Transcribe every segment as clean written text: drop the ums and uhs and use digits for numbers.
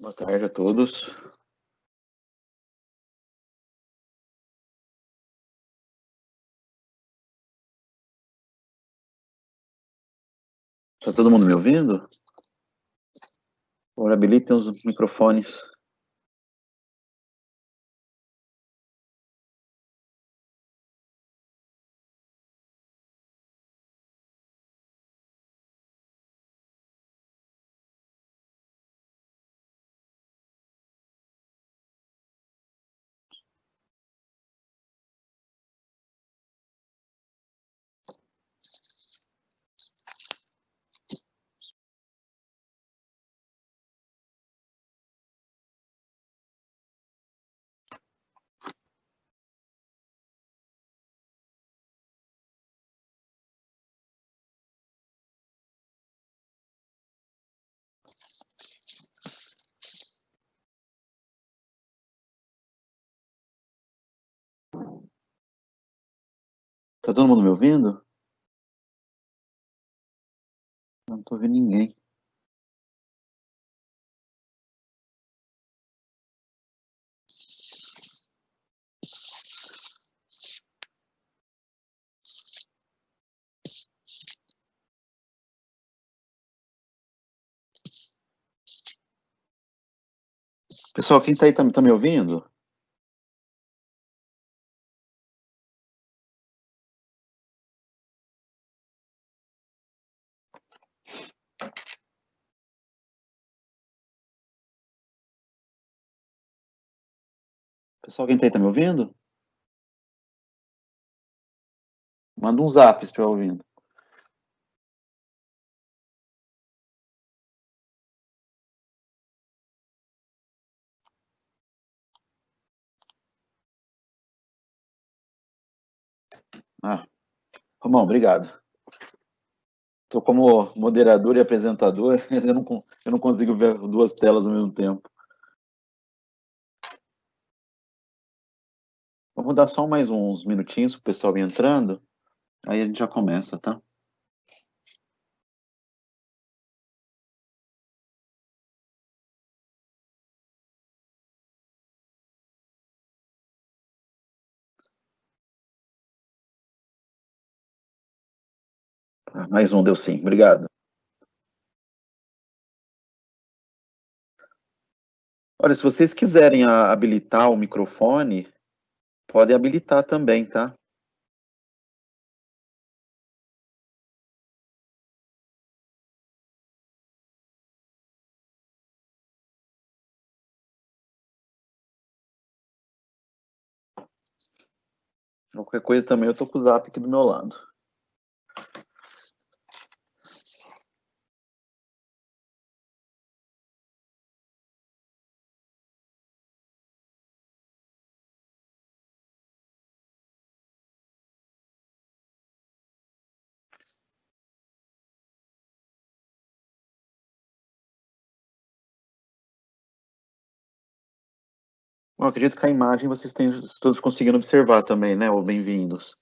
Boa tarde a todos. Está todo mundo me ouvindo? Agora habilitem os microfones. Está todo mundo me ouvindo? Não estou ouvindo ninguém. Pessoal, quem está aí tá me ouvindo? Pessoal, quem está aí tá me ouvindo? Manda um zap se estiver ouvindo. Ah, Romão, obrigado. Estou como moderador e apresentador, mas eu não consigo ver duas telas ao mesmo tempo. Vamos dar só mais uns minutinhos para o pessoal ir entrando, aí a gente já começa, tá? Mais um deu sim, obrigado. Olha, se vocês quiserem habilitar o microfone, podem habilitar também, tá? Qualquer coisa também eu tô com o zap aqui do meu lado. Bom, acredito que a imagem vocês têm todos conseguindo observar também, né? Ou bem-vindos.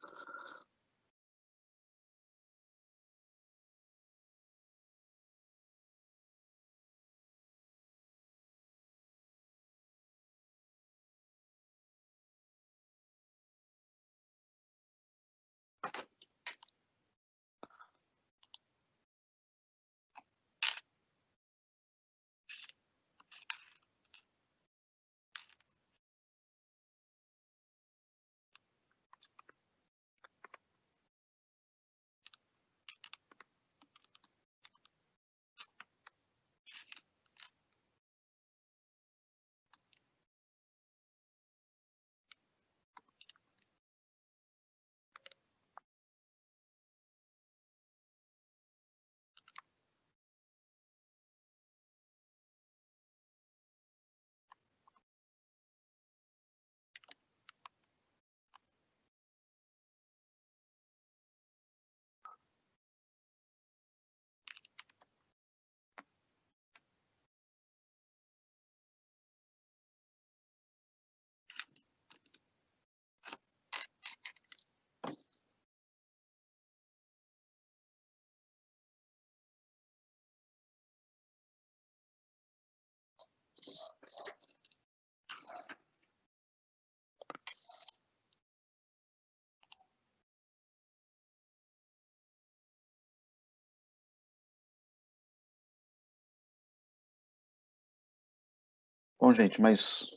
Bom, gente, mais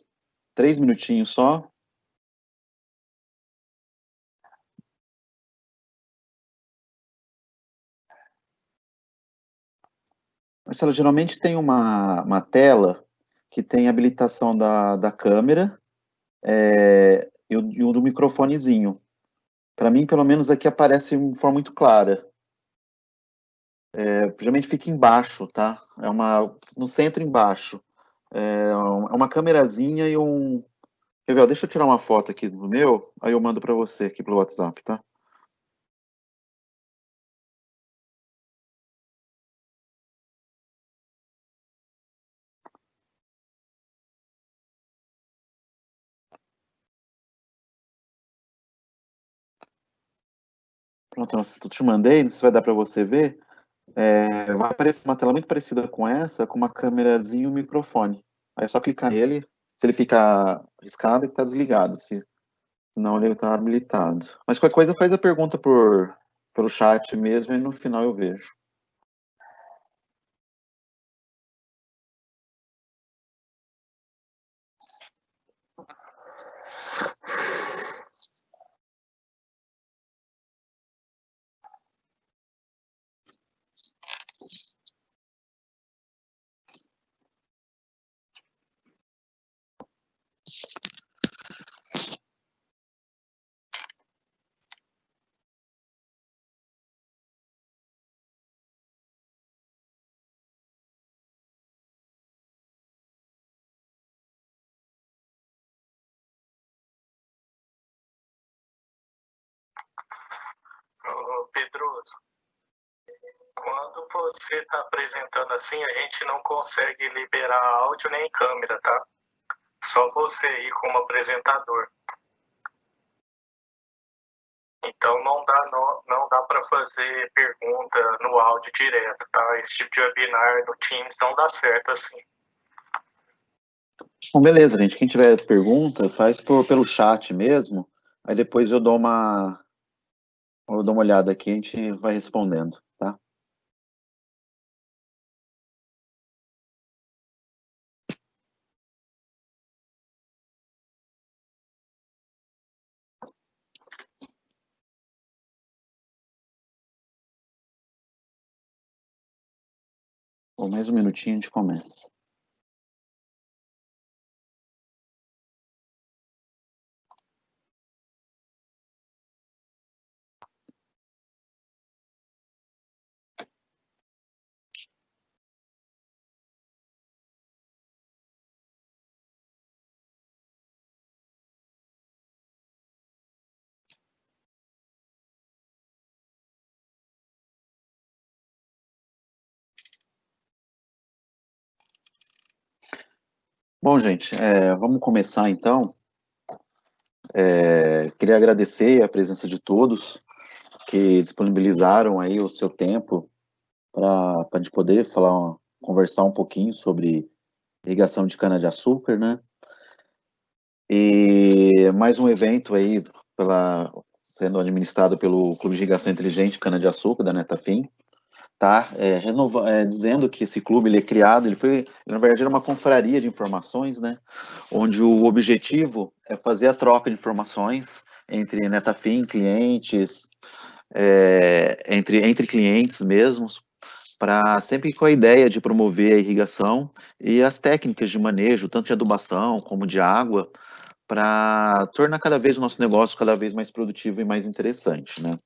3 minutinhos só. Marcelo, geralmente tem uma tela que tem habilitação da câmera e o do microfonezinho. Para mim, pelo menos aqui aparece de forma muito clara. Geralmente fica embaixo, tá? No centro embaixo. É uma câmerazinha e um. Quer ver? Ó, deixa eu tirar uma foto aqui do meu, aí eu mando para você aqui pelo WhatsApp, tá? Pronto, eu te mandei, não sei se vai dar para você ver. Vai aparecer uma tela muito parecida com essa, com uma câmerazinha e um microfone. Aí é só clicar nele. Se ele ficar riscado, ele está desligado. Se não, ele está habilitado. Mas qualquer coisa, faz a pergunta pelo chat mesmo e no final eu vejo. Ô, Pedroso, quando você está apresentando assim, a gente não consegue liberar áudio nem câmera, tá? Só você aí como apresentador. Então não dá para fazer pergunta no áudio direto, tá? Esse tipo de webinar no Teams não dá certo assim. Bom, beleza, gente. Quem tiver pergunta, faz pelo chat mesmo. Aí depois eu dou uma olhada aqui e a gente vai respondendo, tá? Bom, mais um minutinho a gente começa. Bom, gente, vamos começar então. Queria agradecer a presença de todos que disponibilizaram aí o seu tempo para a gente poder conversar um pouquinho sobre irrigação de cana-de-açúcar, né? E mais um evento aí sendo administrado pelo Clube de Irrigação Inteligente Cana-de-Açúcar, da Netafim, tá? Dizendo que esse clube ele é criado, na verdade, era uma confraria de informações, né? Onde o objetivo é fazer a troca de informações entre Netafim, clientes, entre clientes mesmos, para sempre com a ideia de promover a irrigação e as técnicas de manejo, tanto de adubação como de água, para tornar cada vez o nosso negócio cada vez mais produtivo e mais interessante, né?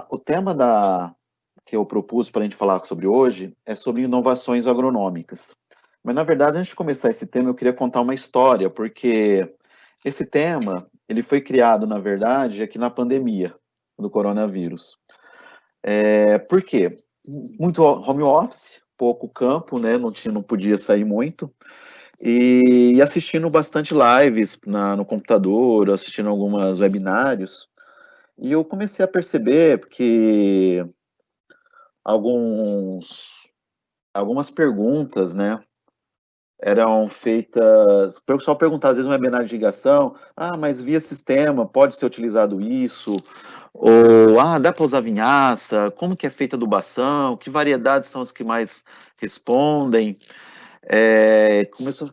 O tema que eu propus para a gente falar sobre hoje é sobre inovações agronômicas. Mas, na verdade, antes de começar esse tema, eu queria contar uma história, porque esse tema, ele foi criado, na verdade, aqui na pandemia do coronavírus. Por quê? Muito home office, pouco campo, né? Não podia sair muito. E assistindo bastante lives no computador, assistindo algumas webinários. E eu comecei a perceber que algumas perguntas, né, eram feitas. O pessoal perguntava, às vezes, no webinar de ligação: mas via sistema, pode ser utilizado isso? Ou, dá para usar vinhaça? Como que é feita a adubação? Que variedades são as que mais respondem?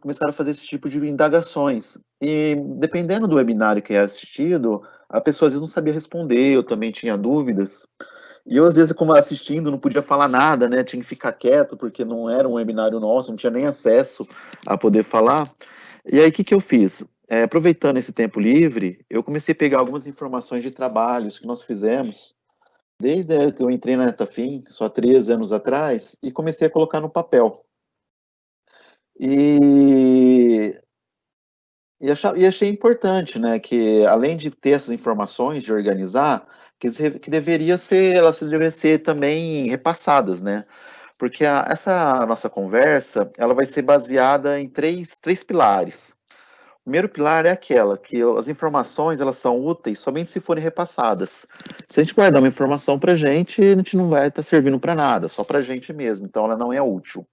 começaram a fazer esse tipo de indagações. E dependendo do webinário que é assistido, a pessoa às vezes não sabia responder, eu também tinha dúvidas. E eu, às vezes, como assistindo, não podia falar nada, né? Tinha que ficar quieto, porque não era um webinário nosso, não tinha nem acesso a poder falar. E aí, o que que eu fiz? Aproveitando esse tempo livre, eu comecei a pegar algumas informações de trabalhos que nós fizemos, desde que eu entrei na Netafim, só 13 anos atrás, e comecei a colocar no papel. E, e achei importante, né, que além de ter essas informações, de organizar, que deveria ser, elas deveriam ser também repassadas, né? Porque essa nossa conversa, ela vai ser baseada em três pilares. O primeiro pilar é aquela que as informações, elas são úteis somente se forem repassadas. Se a gente guardar uma informação para a gente não vai estar servindo para nada, só para a gente mesmo, então ela não é útil.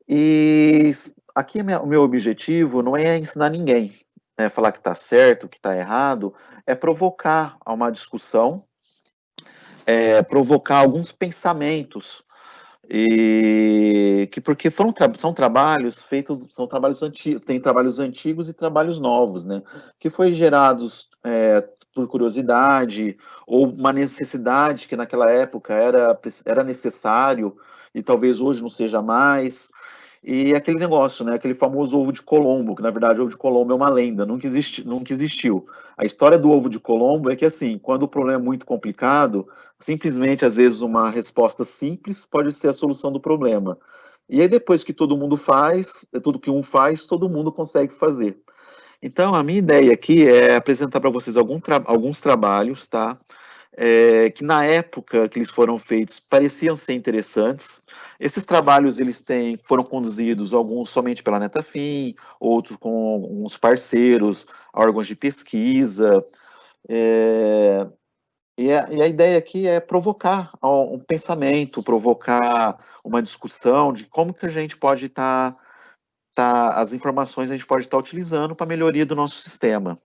E aqui o meu objetivo não é ensinar ninguém, né, falar que está certo, que está errado, é provocar uma discussão, provocar alguns pensamentos, e que porque são trabalhos feitos, são trabalhos antigos, tem trabalhos antigos e trabalhos novos, né? Que foi gerados por curiosidade ou uma necessidade que naquela época era necessário e talvez hoje não seja mais. E aquele negócio, né? Aquele famoso ovo de Colombo, que na verdade o ovo de Colombo é uma lenda, nunca existiu. A história do ovo de Colombo é que assim, quando o problema é muito complicado, simplesmente, às vezes, uma resposta simples pode ser a solução do problema. E aí, depois que todo mundo faz, tudo que um faz, todo mundo consegue fazer. Então, a minha ideia aqui é apresentar para vocês alguns trabalhos, tá? Que na época que eles foram feitos pareciam ser interessantes. Esses trabalhos foram conduzidos, alguns somente pela Netafim, outros com alguns parceiros, órgãos de pesquisa. É, e a ideia aqui é provocar um pensamento, provocar uma discussão de como que a gente pode as informações a gente pode estar utilizando para a melhoria do nosso sistema.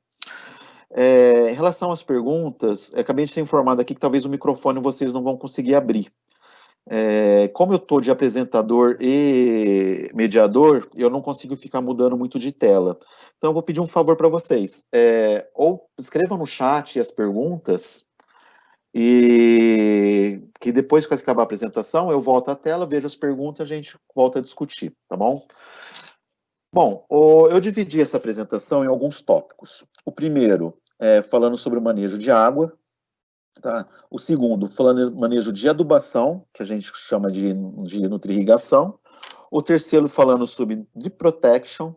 Em relação às perguntas, acabei de ser informado aqui que talvez o microfone vocês não vão conseguir abrir. Como eu estou de apresentador e mediador, eu não consigo ficar mudando muito de tela. Então, eu vou pedir um favor para vocês. Ou escrevam no chat as perguntas, e que depois que acabar a apresentação, eu volto à tela, vejo as perguntas, a gente volta a discutir, tá bom? Bom, eu dividi essa apresentação em alguns tópicos. O primeiro é falando sobre o manejo de água, tá? O segundo, falando do manejo de adubação, que a gente chama de nutri-irrigação. O terceiro, falando sobre drip protection.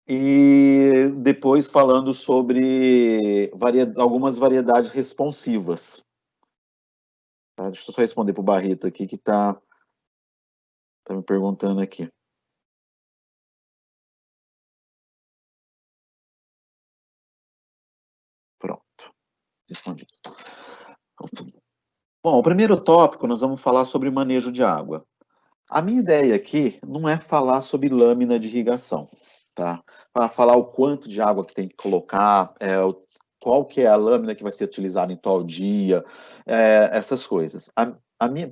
E depois falando sobre algumas variedades responsivas. Tá? Deixa eu só responder para o Barreto aqui, que tá me perguntando aqui. Pronto, respondi. Bom, o primeiro tópico nós vamos falar sobre manejo de água. A minha ideia aqui não é falar sobre lâmina de irrigação, tá? Para falar o quanto de água que tem que colocar, qual que é a lâmina que vai ser utilizada em tal dia, essas coisas.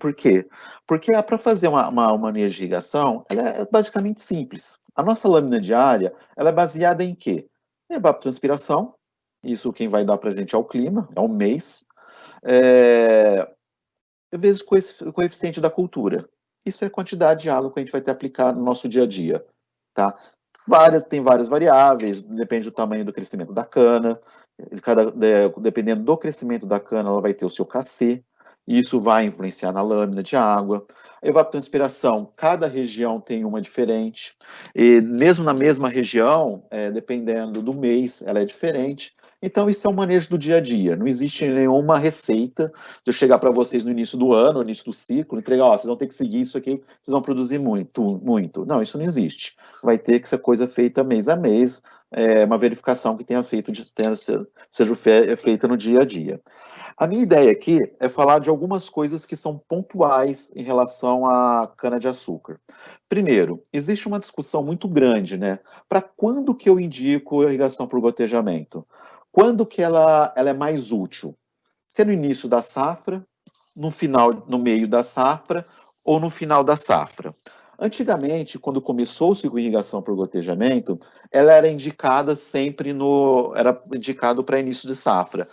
Por quê? Porque para fazer uma manejo de irrigação, ela é basicamente simples. A nossa lâmina diária, ela é baseada em quê? Evapotranspiração, isso quem vai dar para a gente é o clima, é o mês, vezes o coeficiente da cultura. Isso é a quantidade de água que a gente vai ter que aplicar no nosso dia a dia, tá? Tem várias variáveis, depende do tamanho do crescimento da cana, dependendo do crescimento da cana, ela vai ter o seu KC, e isso vai influenciar na lâmina de água. A evapotranspiração, cada região tem uma diferente, e mesmo na mesma região, dependendo do mês, ela é diferente. Então, isso é o manejo do dia a dia. Não existe nenhuma receita de eu chegar para vocês no início do ano, no início do ciclo, entregar, vocês vão ter que seguir isso aqui, vocês vão produzir muito, muito. Não, isso não existe. Vai ter que ser coisa feita mês a mês, uma verificação que seja feita no dia a dia. A minha ideia aqui é falar de algumas coisas que são pontuais em relação à cana-de-açúcar. Primeiro, existe uma discussão muito grande, né? Para quando que eu indico a irrigação por gotejamento? Quando que ela é mais útil? Se é no início da safra, no meio da safra ou no final da safra. Antigamente, quando começou-se com irrigação por gotejamento, ela era indicada sempre era indicado para início de safra.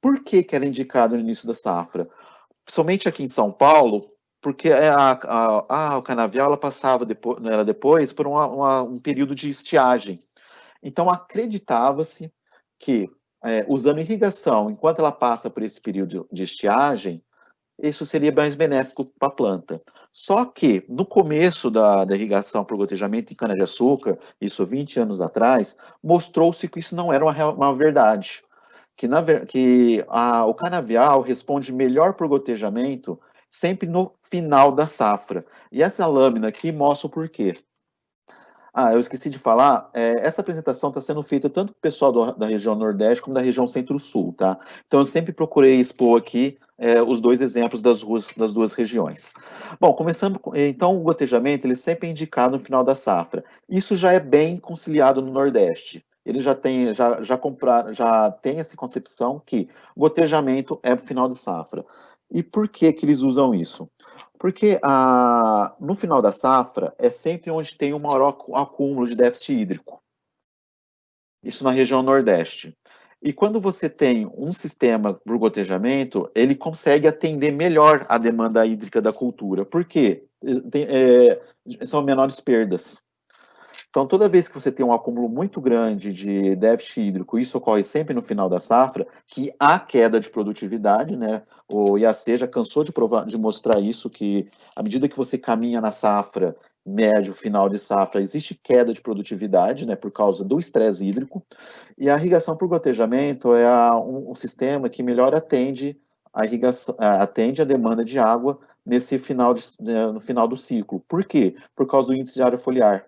Por que que era indicado no início da safra? Principalmente aqui em São Paulo, porque o canavial ela passava depois por um período de estiagem. Então acreditava-se que usando irrigação, enquanto ela passa por esse período de estiagem, isso seria mais benéfico para a planta. Só que, no começo da irrigação por gotejamento em cana-de-açúcar, isso 20 anos atrás, mostrou-se que isso não era uma verdade. O canavial responde melhor por gotejamento sempre no final da safra. E essa lâmina aqui mostra o porquê. Eu esqueci de falar, essa apresentação está sendo feita tanto para o pessoal da região Nordeste como da região Centro-Sul, tá? Então eu sempre procurei expor aqui os dois exemplos das duas regiões. Bom, então o gotejamento ele sempre é indicado no final da safra. Isso já é bem conciliado no Nordeste. Ele já tem essa concepção que gotejamento é para o final de safra. E por que que eles usam isso? Porque no final da safra é sempre onde tem o maior acúmulo de déficit hídrico. Isso na região Nordeste. E quando você tem um sistema por gotejamento, ele consegue atender melhor a demanda hídrica da cultura. Por quê? São menores perdas. Então, toda vez que você tem um acúmulo muito grande de déficit hídrico, isso ocorre sempre no final da safra, que há queda de produtividade, né? O IAC já cansou de mostrar isso, que à medida que você caminha na safra, médio, final de safra, existe queda de produtividade, né? Por causa do estresse hídrico. E a irrigação por gotejamento é um sistema que melhor atende a demanda de água no final do ciclo. Por quê? Por causa do índice de área foliar.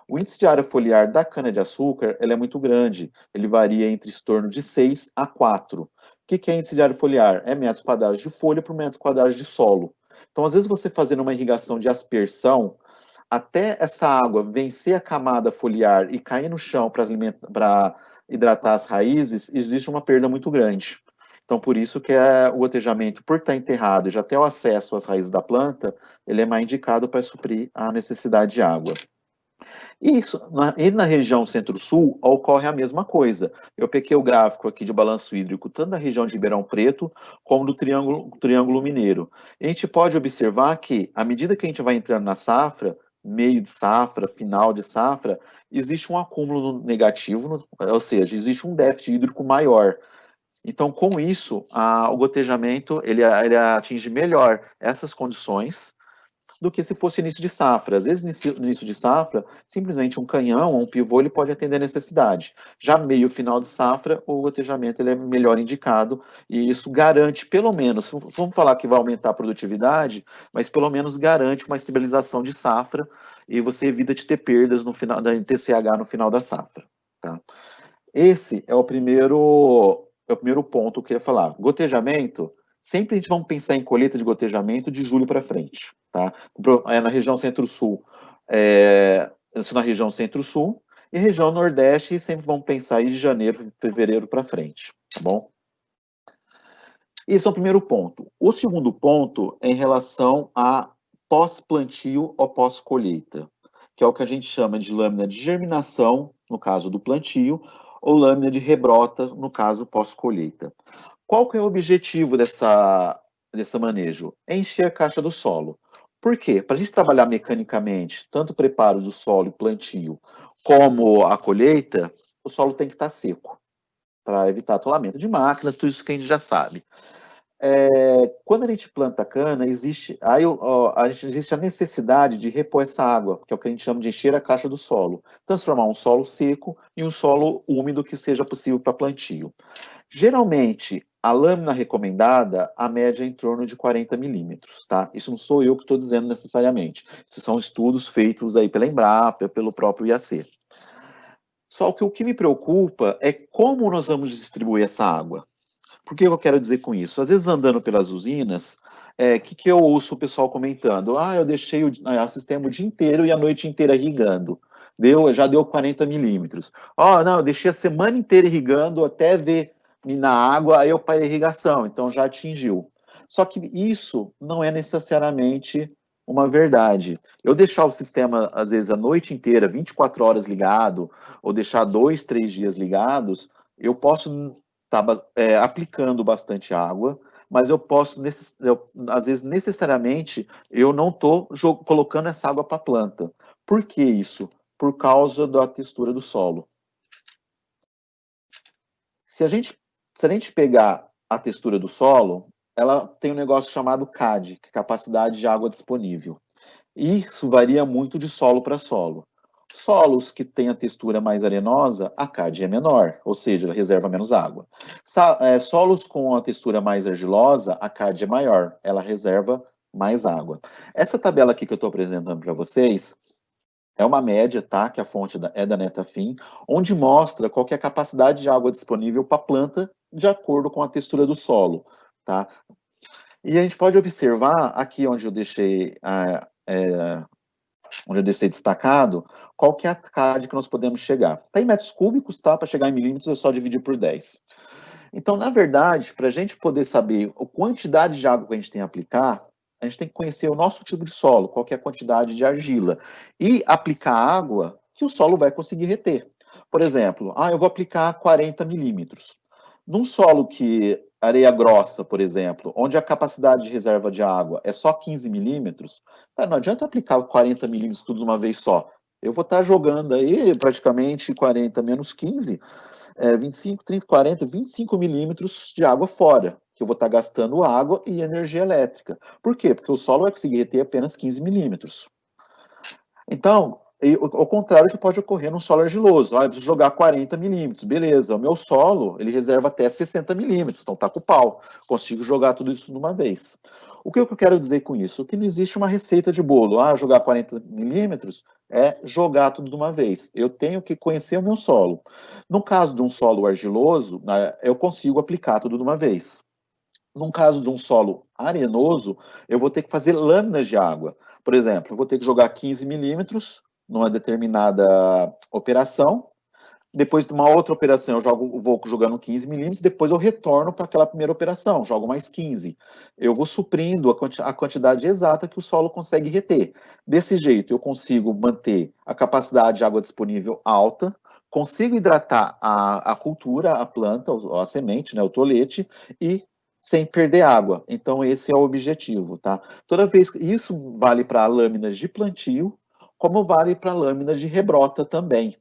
O índice de área foliar da cana-de-açúcar é muito grande, ele varia entre em torno de 6 a 4. O que é índice de área foliar? É metros quadrados de folha por metros quadrados de solo. Então, às vezes, você fazendo uma irrigação de aspersão, até essa água vencer a camada foliar e cair no chão para hidratar as raízes, existe uma perda muito grande. Então, por isso que o gotejamento, por estar enterrado e já ter o acesso às raízes da planta, ele é mais indicado para suprir a necessidade de água. E na região Centro-Sul ocorre a mesma coisa. Eu peguei o gráfico aqui de balanço hídrico, tanto da região de Ribeirão Preto, como do Triângulo Mineiro. E a gente pode observar que, à medida que a gente vai entrando na safra, meio de safra, final de safra, existe um acúmulo negativo, ou seja, existe um déficit hídrico maior. Então, com isso, o gotejamento ele atinge melhor essas condições do que se fosse início de safra. Às vezes, no início de safra, simplesmente um canhão ou um pivô ele pode atender a necessidade. Já meio final de safra, o gotejamento ele é melhor indicado e isso garante, pelo menos, vamos falar que vai aumentar a produtividade, mas pelo menos garante uma estabilização de safra e você evita de ter perdas no final da TCH no final da safra. Tá? Esse é o primeiro ponto que eu queria falar. Gotejamento, sempre a gente vai pensar em colheita de gotejamento de julho para frente, tá? Na região Centro-Sul, isso na região Centro-Sul, e região Nordeste, sempre vamos pensar aí de janeiro, fevereiro para frente, tá bom? Esse é o primeiro ponto. O segundo ponto é em relação a pós-plantio ou pós-colheita, que é o que a gente chama de lâmina de germinação, no caso do plantio, ou lâmina de rebrota, no caso pós-colheita. Qual que é o objetivo desse manejo? É encher a caixa do solo. Por quê? Para a gente trabalhar mecanicamente, tanto o preparo do solo e plantio, como a colheita, o solo tem que estar seco, para evitar atolamento de máquinas, tudo isso que a gente já sabe. Quando a gente planta cana, existe a necessidade de repor essa água, que é o que a gente chama de encher a caixa do solo, transformar um solo seco em um solo úmido que seja possível para plantio. Geralmente, a lâmina recomendada, a média é em torno de 40 milímetros, tá? Isso não sou eu que estou dizendo necessariamente. Esses são estudos feitos aí pela Embrapa, pelo próprio IAC. Só que o que me preocupa é como nós vamos distribuir essa água. Por que eu quero dizer com isso? Às vezes, andando pelas usinas, que eu ouço o pessoal comentando? Eu deixei o sistema o dia inteiro e a noite inteira irrigando. Já deu 40 milímetros. Não, eu deixei a semana inteira irrigando até ver na água, aí eu parei a irrigação, então já atingiu. Só que isso não é necessariamente uma verdade. Eu deixar o sistema, às vezes, a noite inteira, 24 horas ligado, ou deixar 2, 3 dias ligados, eu posso estar aplicando bastante água, mas eu posso, às vezes, necessariamente, eu não estou colocando essa água para a planta. Por que isso? Por causa da textura do solo. Se a gente pegar a textura do solo, ela tem um negócio chamado CAD, que é capacidade de água disponível. E isso varia muito de solo para solo. Solos que têm a textura mais arenosa, a CAD é menor, ou seja, ela reserva menos água. Solos com a textura mais argilosa, a CAD é maior, ela reserva mais água. Essa tabela aqui que eu estou apresentando para vocês é uma média, tá? Que a fonte é da Netafim, onde mostra qual que é a capacidade de água disponível para a planta de acordo com a textura do solo, tá? E a gente pode observar aqui onde eu deixei destacado, qual que é a CAD que nós podemos chegar. Está em metros cúbicos, tá? Para chegar em milímetros é só dividir por 10. Então, na verdade, para a gente poder saber a quantidade de água que a gente tem que aplicar, a gente tem que conhecer o nosso tipo de solo, qual que é a quantidade de argila, e aplicar água que o solo vai conseguir reter. Por exemplo, eu vou aplicar 40 milímetros. Num solo que areia grossa, por exemplo, onde a capacidade de reserva de água é só 15 milímetros, não adianta aplicar 40 milímetros tudo de uma vez só. Eu vou estar jogando aí praticamente 40 menos 15, 25, 30, 40, 25 milímetros de água fora, que eu vou estar gastando água e energia elétrica. Por quê? Porque o solo vai conseguir reter apenas 15 milímetros. Então, ao contrário que pode ocorrer num solo argiloso. Eu preciso jogar 40 milímetros, beleza. O meu solo, ele reserva até 60 milímetros, então tá com pau. Consigo jogar tudo isso de uma vez. O que eu quero dizer com isso? Que não existe uma receita de bolo. Jogar 40 milímetros é jogar tudo de uma vez. Eu tenho que conhecer o meu solo. No caso de um solo argiloso, eu consigo aplicar tudo de uma vez. Num caso de um solo arenoso, eu vou ter que fazer lâminas de água. Por exemplo, eu vou ter que jogar 15 milímetros numa determinada operação. Depois de uma outra operação, vou jogando 15 milímetros, depois eu retorno para aquela primeira operação, jogo mais 15. Eu vou suprindo a quantidade exata que o solo consegue reter. Desse jeito, eu consigo manter a capacidade de água disponível alta, consigo hidratar a cultura, a planta, a semente, né, o tolete, e sem perder água. Então, esse é o objetivo, tá? Toda vez que isso vale para lâminas de plantio, como vale para lâminas de rebrota também.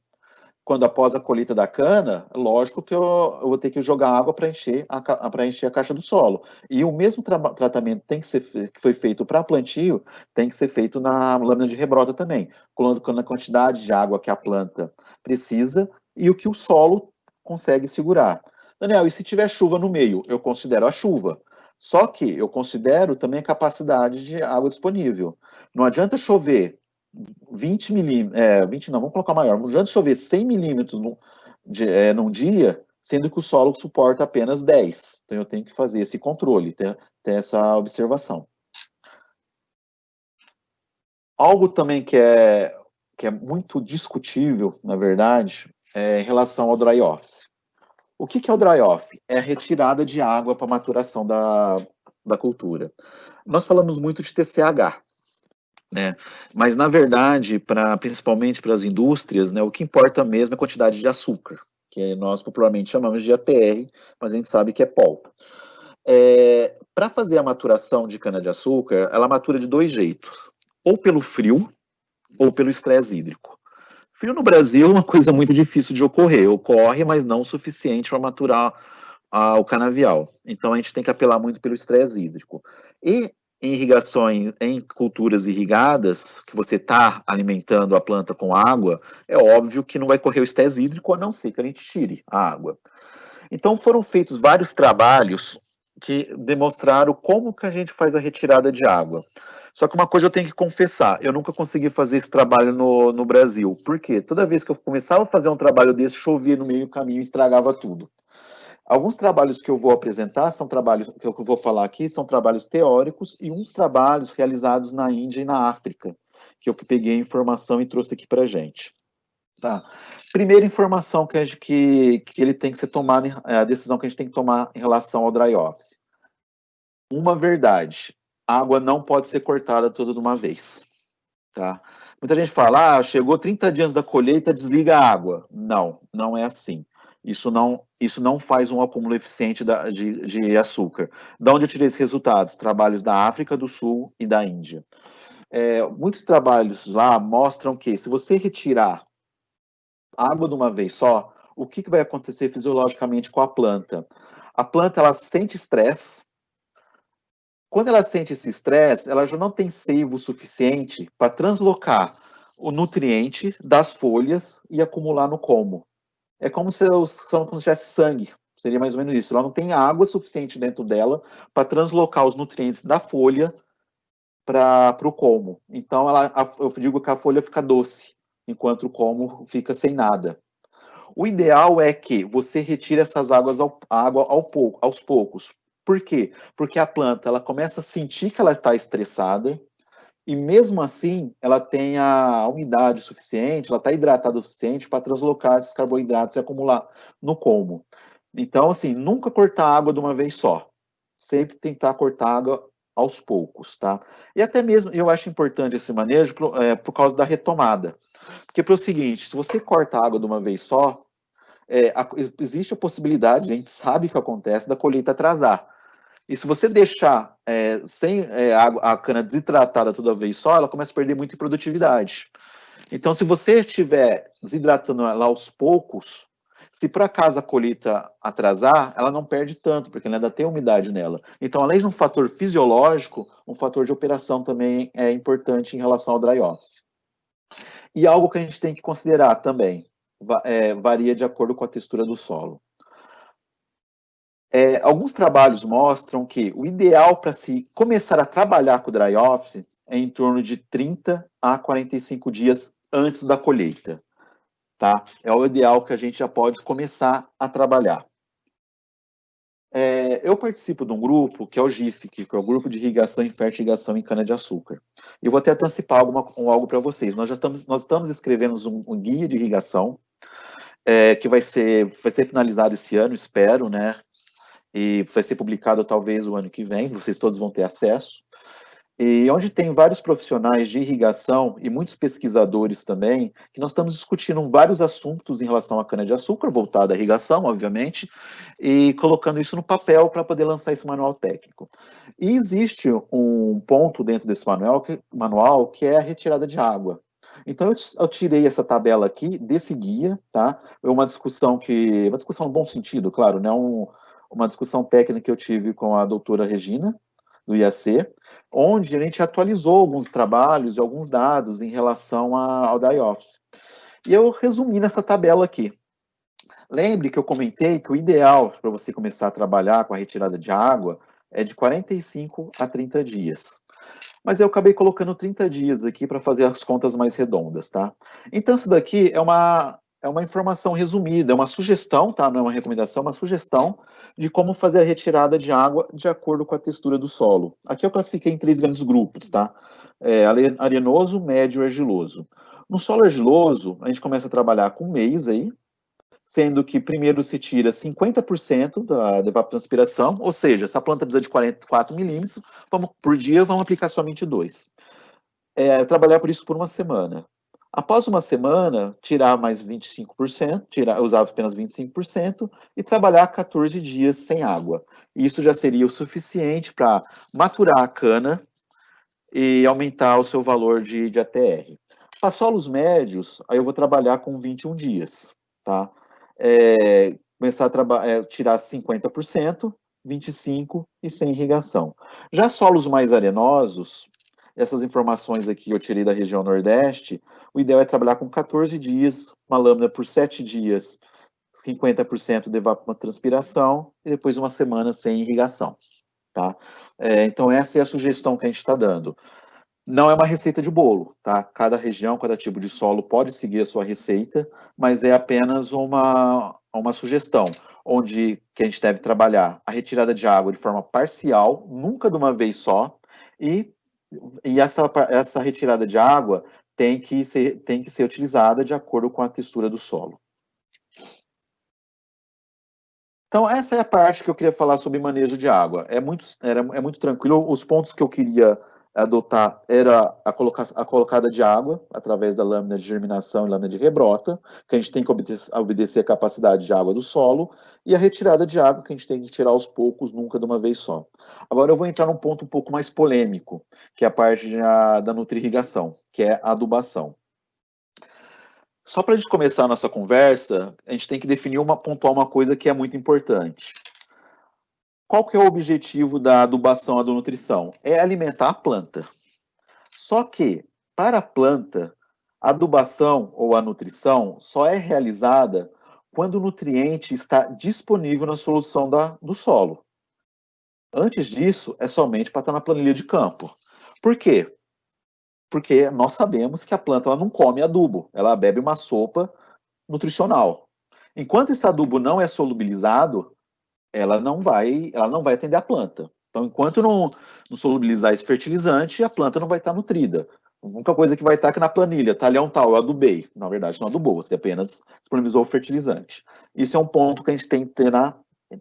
Quando após a colheita da cana, lógico que eu vou ter que jogar água para encher a caixa do solo. E o mesmo tratamento que foi feito para plantio, tem que ser feito na lâmina de rebrota também, colocando a quantidade de água que a planta precisa e o que o solo consegue segurar. Daniel, e se tiver chuva no meio? Eu considero a chuva. Só que eu considero também a capacidade de água disponível. Não adianta chover 20 milímetros, 20 não, vamos colocar maior, não adianta chover 100 milímetros num dia, sendo que o solo suporta apenas 10. Então eu tenho que fazer esse controle, ter essa observação. Algo também que é muito discutível, na verdade, é em relação ao dry office. O que é o dry off? É a retirada de água para maturação da cultura. Nós falamos muito de TCH, né? Mas, na verdade, principalmente para as indústrias, né, o que importa mesmo é a quantidade de açúcar, que nós popularmente chamamos de ATR, mas a gente sabe que é pó. Para fazer a maturação de cana-de-açúcar, ela matura de 2 jeitos, ou pelo frio, ou pelo estresse hídrico. Frio no Brasil é uma coisa muito difícil de ocorrer, ocorre, mas não o suficiente para maturar o canavial. Então a gente tem que apelar muito pelo estresse hídrico. E em irrigações, em culturas irrigadas, que você está alimentando a planta com água, é óbvio que não vai correr o estresse hídrico, a não ser que a gente tire a água. Então foram feitos vários trabalhos que demonstraram como que a gente faz a retirada de água. Só que uma coisa eu tenho que confessar, eu nunca consegui fazer esse trabalho no Brasil. Por quê? Toda vez que eu começava a fazer um trabalho desse, chovia no meio do caminho e estragava tudo. Alguns trabalhos que eu vou apresentar, são trabalhos que eu vou falar aqui, são trabalhos teóricos e uns trabalhos realizados na Índia e na África, que eu peguei a informação e trouxe aqui para a gente. Tá. Primeira informação que ele tem que ser tomada, a decisão que a gente tem que tomar em relação ao dry office. Uma verdade, a água não pode ser cortada toda de uma vez, tá? Muita gente fala, chegou 30 dias da colheita, desliga a água. Não, não é assim. Isso não faz um acúmulo eficiente de açúcar. Da onde eu tirei esses resultados? Trabalhos da África do Sul e da Índia. Muitos trabalhos lá mostram que se você retirar água de uma vez só, o que vai acontecer fisiologicamente com a planta? A planta, ela sente estresse. Quando ela sente esse estresse, ela já não tem seivo suficiente para translocar o nutriente das folhas e acumular no colmo. É como se não tivesse sangue, seria mais ou menos isso. Ela não tem água suficiente dentro dela para translocar os nutrientes da folha para o colmo. Então, eu digo que a folha fica doce, enquanto o colmo fica sem nada. O ideal é que você retire essas aos poucos. Por quê? Porque a planta ela começa a sentir que ela está estressada e mesmo assim ela tem a umidade suficiente, ela está hidratada o suficiente para translocar esses carboidratos e acumular no colmo. Então, assim, nunca cortar água de uma vez só. Sempre tentar cortar água aos poucos, tá? E até mesmo, eu acho importante esse manejo por causa da retomada. Porque para o seguinte, se você corta a água de uma vez só, existe a possibilidade, a gente sabe que acontece, da colheita atrasar. E se você deixar sem a cana desidratada toda vez só, ela começa a perder muito em produtividade. Então, se você estiver desidratando ela aos poucos, se por acaso a colheita atrasar, ela não perde tanto, porque ela ainda tem umidade nela. Então, além de um fator fisiológico, um fator de operação também é importante em relação ao dry office. E algo que a gente tem que considerar também, varia de acordo com a textura do solo. Alguns trabalhos mostram que o ideal para se começar a trabalhar com o dry office é em torno de 30 a 45 dias antes da colheita. Tá? É o ideal que a gente já pode começar a trabalhar. Eu participo de um grupo que é o GIFIC, que é o Grupo de Irrigação e Fertirrigação em Cana-de-Açúcar. E eu vou até antecipar algo para vocês. Nós estamos escrevendo um guia de irrigação que vai ser finalizado esse ano, espero, né? E vai ser publicado talvez o ano que vem, vocês todos vão ter acesso. E onde tem vários profissionais de irrigação e muitos pesquisadores também, que nós estamos discutindo vários assuntos em relação à cana-de-açúcar, voltada à irrigação, obviamente, e colocando isso no papel para poder lançar esse manual técnico. E existe um ponto dentro desse manual que é a retirada de água. Então, eu tirei essa tabela aqui desse guia, tá? É uma discussão no bom sentido, claro, né? Uma discussão técnica que eu tive com a doutora Regina, do IAC, onde a gente atualizou alguns trabalhos e alguns dados em relação ao dry office. E eu resumi nessa tabela aqui. Lembre que eu comentei que o ideal para você começar a trabalhar com a retirada de água é de 45 a 30 dias. Mas eu acabei colocando 30 dias aqui para fazer as contas mais redondas, tá? Então, isso daqui é uma informação resumida, é uma sugestão, tá? Não é uma recomendação, é uma sugestão de como fazer a retirada de água de acordo com a textura do solo. Aqui eu classifiquei em 3 grandes grupos, tá? Arenoso, médio e argiloso. No solo argiloso, a gente começa a trabalhar com mês aí, sendo que primeiro se tira 50% da evapotranspiração, ou seja, se a planta precisa de 44 milímetros por dia, vamos aplicar somente 2. Trabalhar por isso por uma semana. Após uma semana, tirar mais 25%, usar apenas 25% e trabalhar 14 dias sem água. Isso já seria o suficiente para maturar a cana e aumentar o seu valor de ATR. Para solos médios, aí eu vou trabalhar com 21 dias, tá? Começar a tirar 50%, 25% e sem irrigação. Já solos mais arenosos, essas informações aqui eu tirei da região Nordeste, o ideal é trabalhar com 14 dias, uma lâmina por 7 dias, 50% de evapotranspiração e depois uma semana sem irrigação, tá? Então essa é a sugestão que a gente está dando. Não é uma receita de bolo, tá? Cada região, cada tipo de solo pode seguir a sua receita, mas é apenas uma sugestão, onde que a gente deve trabalhar a retirada de água de forma parcial, nunca de uma vez só, e essa retirada de água tem que ser utilizada de acordo com a textura do solo. Então, essa é a parte que eu queria falar sobre manejo de água. É muito tranquilo. Os pontos que eu queria adotar era a colocada de água através da lâmina de germinação e lâmina de rebrota, que a gente tem que obedecer a capacidade de água do solo, e a retirada de água, que a gente tem que tirar aos poucos, nunca de uma vez só. Agora eu vou entrar num ponto um pouco mais polêmico, que é a parte da nutri-irrigação, que é a adubação. Só para a gente começar a nossa conversa, a gente tem que pontuar uma coisa que é muito importante. Qual que é o objetivo da adubação e da nutrição? É alimentar a planta. Só que, para a planta, a adubação ou a nutrição só é realizada quando o nutriente está disponível na solução do solo. Antes disso, é somente para estar na planilha de campo. Por quê? Porque nós sabemos que a planta ela não come adubo, ela bebe uma sopa nutricional. Enquanto esse adubo não é solubilizado, ela não vai atender a planta. Então, enquanto não solubilizar esse fertilizante, a planta não vai estar nutrida. A única coisa que vai estar aqui na planilha, talhão tal, eu adubei. Na verdade, não adubou, você apenas disponibilizou o fertilizante. Isso é um ponto que a gente tem que ter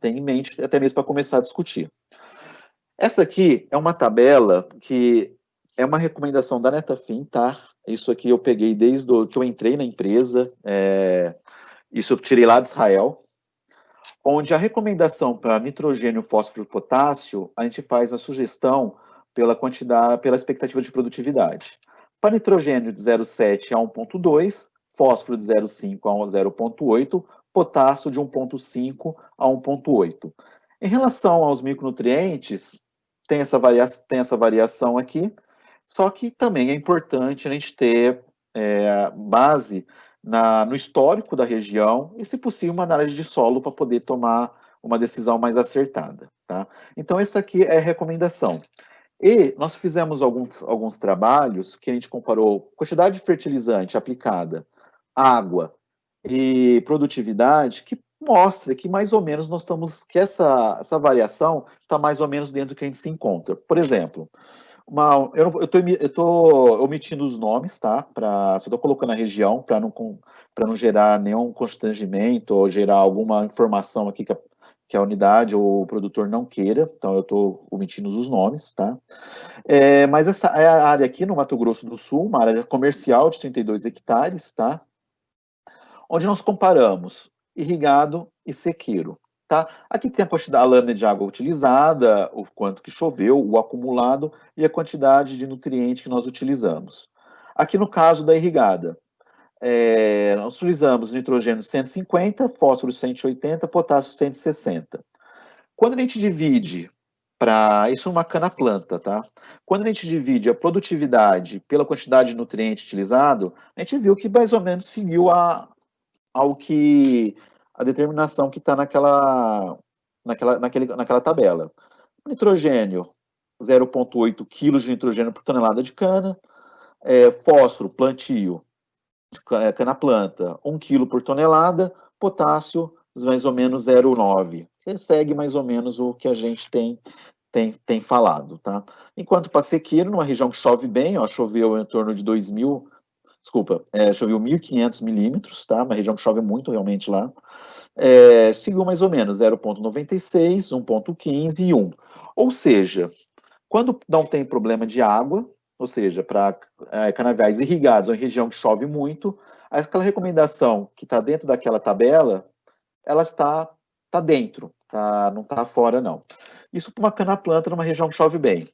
em mente, até mesmo para começar a discutir. Essa aqui é uma tabela que é uma recomendação da Netafim, tá? Isso aqui eu peguei desde que eu entrei na empresa, isso eu tirei lá de Israel, onde a recomendação para nitrogênio, fósforo e potássio, a gente faz a sugestão pela expectativa de produtividade. Para nitrogênio de 0,7 a 1,2, fósforo de 0,5 a 0,8, potássio de 1,5 a 1,8. Em relação aos micronutrientes, tem essa variação aqui, só que também é importante a gente ter base no histórico da região e, se possível, uma análise de solo para poder tomar uma decisão mais acertada. Tá? Então, essa aqui é a recomendação. E nós fizemos alguns trabalhos que a gente comparou quantidade de fertilizante aplicada, água e produtividade, que mostra que mais ou menos que essa variação está mais ou menos dentro do que a gente se encontra. Por exemplo, eu estou omitindo os nomes, tá? Só estou colocando a região para não gerar nenhum constrangimento ou gerar alguma informação aqui que a unidade ou o produtor não queira. Então, eu estou omitindo os nomes, tá? Mas essa é a área aqui no Mato Grosso do Sul, uma área comercial de 32 hectares, tá? Onde nós comparamos irrigado e sequeiro. Tá? Aqui tem a quantidade, a lâmina de água utilizada, o quanto que choveu, o acumulado e a quantidade de nutriente que nós utilizamos. Aqui no caso da irrigada, nós utilizamos nitrogênio 150, fósforo 180, potássio 160. Quando a gente divide isso é uma cana-planta, tá? Quando a gente divide a produtividade pela quantidade de nutriente utilizado, a gente viu que mais ou menos seguiu a determinação que está naquela tabela. Nitrogênio, 0,8 kg de nitrogênio por tonelada de cana. Fósforo, plantio, cana-planta, 1 kg por tonelada. Potássio, mais ou menos 0,9. Segue mais ou menos o que a gente tem falado, tá? Enquanto para sequeiro, numa região que chove bem, ó, choveu em torno de 1.500 milímetros, tá? Uma região que chove muito realmente lá. Seguiu mais ou menos 0,96, 1,15 e 1. Ou seja, quando não tem problema de água, ou seja, para canaviais irrigados ou em região que chove muito, aquela recomendação que está dentro daquela tabela, ela está dentro, tá? Não está fora, não. Isso para uma cana-planta numa região que chove bem.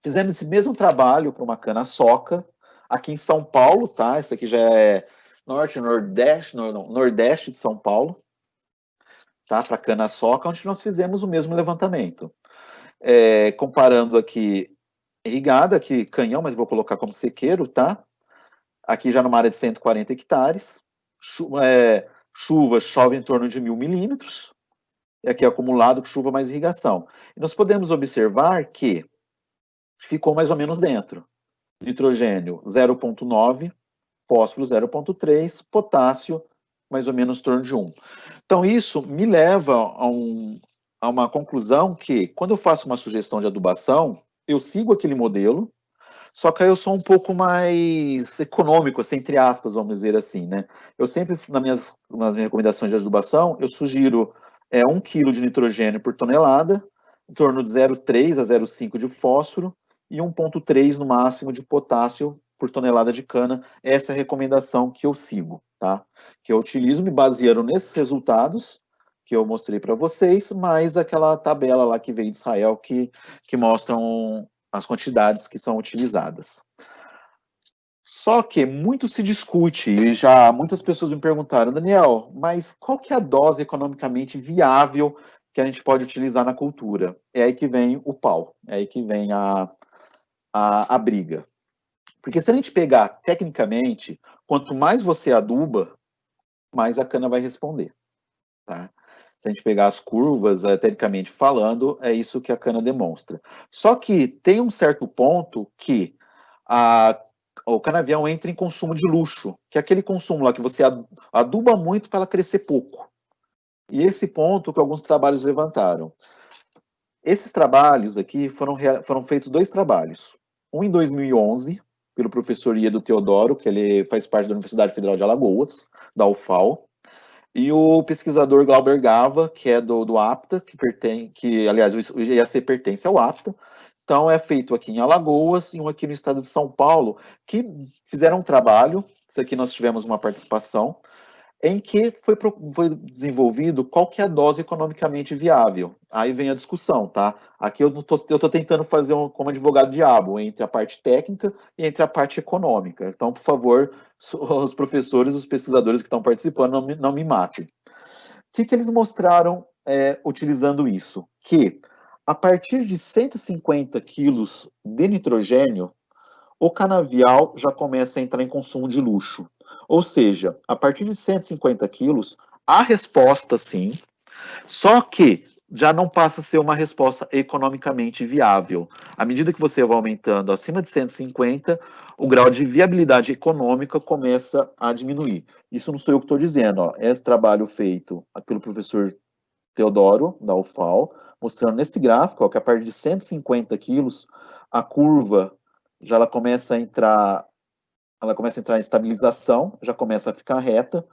Fizemos esse mesmo trabalho para uma cana-soca, aqui em São Paulo, tá? Esse aqui já é nordeste de São Paulo, tá? Para cana-soca, onde nós fizemos o mesmo levantamento. Comparando aqui irrigada, aqui canhão, mas vou colocar como sequeiro, tá? Aqui já numa área de 140 hectares. Chuva chove em torno de 1.000 milímetros. E aqui acumulado com chuva mais irrigação. E nós podemos observar que ficou mais ou menos dentro. Nitrogênio 0,9, fósforo 0,3, potássio mais ou menos em torno de 1. Então, isso me leva a uma conclusão que, quando eu faço uma sugestão de adubação, eu sigo aquele modelo, só que aí eu sou um pouco mais econômico, assim, entre aspas, vamos dizer assim, né? Eu sempre, nas minhas recomendações de adubação, eu sugiro é 1 kg de nitrogênio por tonelada, em torno de 0,3 a 0,5 de fósforo e 1,3 no máximo de potássio por tonelada de cana. Essa é a recomendação que eu sigo, tá? Que eu utilizo me baseando nesses resultados que eu mostrei para vocês, mais aquela tabela lá que veio de Israel que mostram as quantidades que são utilizadas. Só que muito se discute, e já muitas pessoas me perguntaram, Daniel, mas qual que é a dose economicamente viável que a gente pode utilizar na cultura? É aí que vem o pau, é aí que vem a briga. Porque se a gente pegar tecnicamente, quanto mais você aduba, mais a cana vai responder, tá? Se a gente pegar as curvas, tecnicamente falando, é isso que a cana demonstra. Só que tem um certo ponto que o canavial entra em consumo de luxo, que é aquele consumo lá que você aduba muito para ela crescer pouco. E esse ponto que alguns trabalhos levantaram. Esses trabalhos aqui foram feitos 2 trabalhos. Um em 2011, pelo professor Iedo Teodoro, que ele faz parte da Universidade Federal de Alagoas, da UFAL, e o pesquisador Glauber Gava, que é do APTA, que aliás, o IAC pertence ao APTA. Então, é feito aqui em Alagoas e um aqui no estado de São Paulo, que fizeram um trabalho, isso aqui nós tivemos uma participação, em que foi desenvolvido qual que é a dose economicamente viável. Aí vem a discussão, tá? Aqui eu estou tentando fazer como advogado diabo, entre a parte técnica e entre a parte econômica. Então, por favor, os professores, os pesquisadores que estão participando, não me matem. O que eles mostraram utilizando isso? Que a partir de 150 quilos de nitrogênio, o canavial já começa a entrar em consumo de luxo. Ou seja, a partir de 150 quilos, há resposta sim, só que já não passa a ser uma resposta economicamente viável. À medida que você vai aumentando acima de 150, o grau de viabilidade econômica começa a diminuir. Isso não sou eu que estou dizendo, ó. É esse trabalho feito pelo professor Teodoro, da UFAL, mostrando nesse gráfico ó, que a partir de 150 quilos, a curva já ela começa a entrar em estabilização, já começa a ficar reta.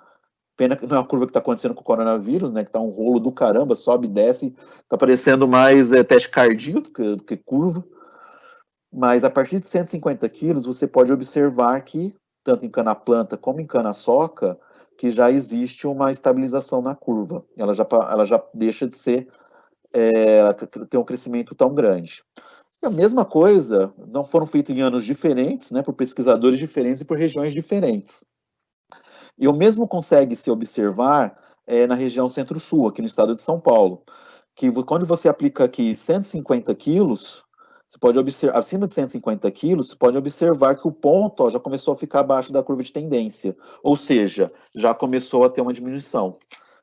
Pena que não é a curva que está acontecendo com o coronavírus, né? Que está um rolo do caramba, sobe e desce, está parecendo mais teste cardíaco do que curva. Mas a partir de 150 quilos, você pode observar que, tanto em cana-planta como em cana-soca, que já existe uma estabilização na curva. Ela já deixa de ser, ter um crescimento tão grande. E a mesma coisa, não foram feitos em anos diferentes, né, por pesquisadores diferentes e por regiões diferentes. E o mesmo consegue se observar na região centro-sul, aqui no estado de São Paulo, que quando você aplica aqui 150 quilos, você pode observar, acima de 150 quilos, você pode observar que o ponto já começou a ficar abaixo da curva de tendência, ou seja, já começou a ter uma diminuição.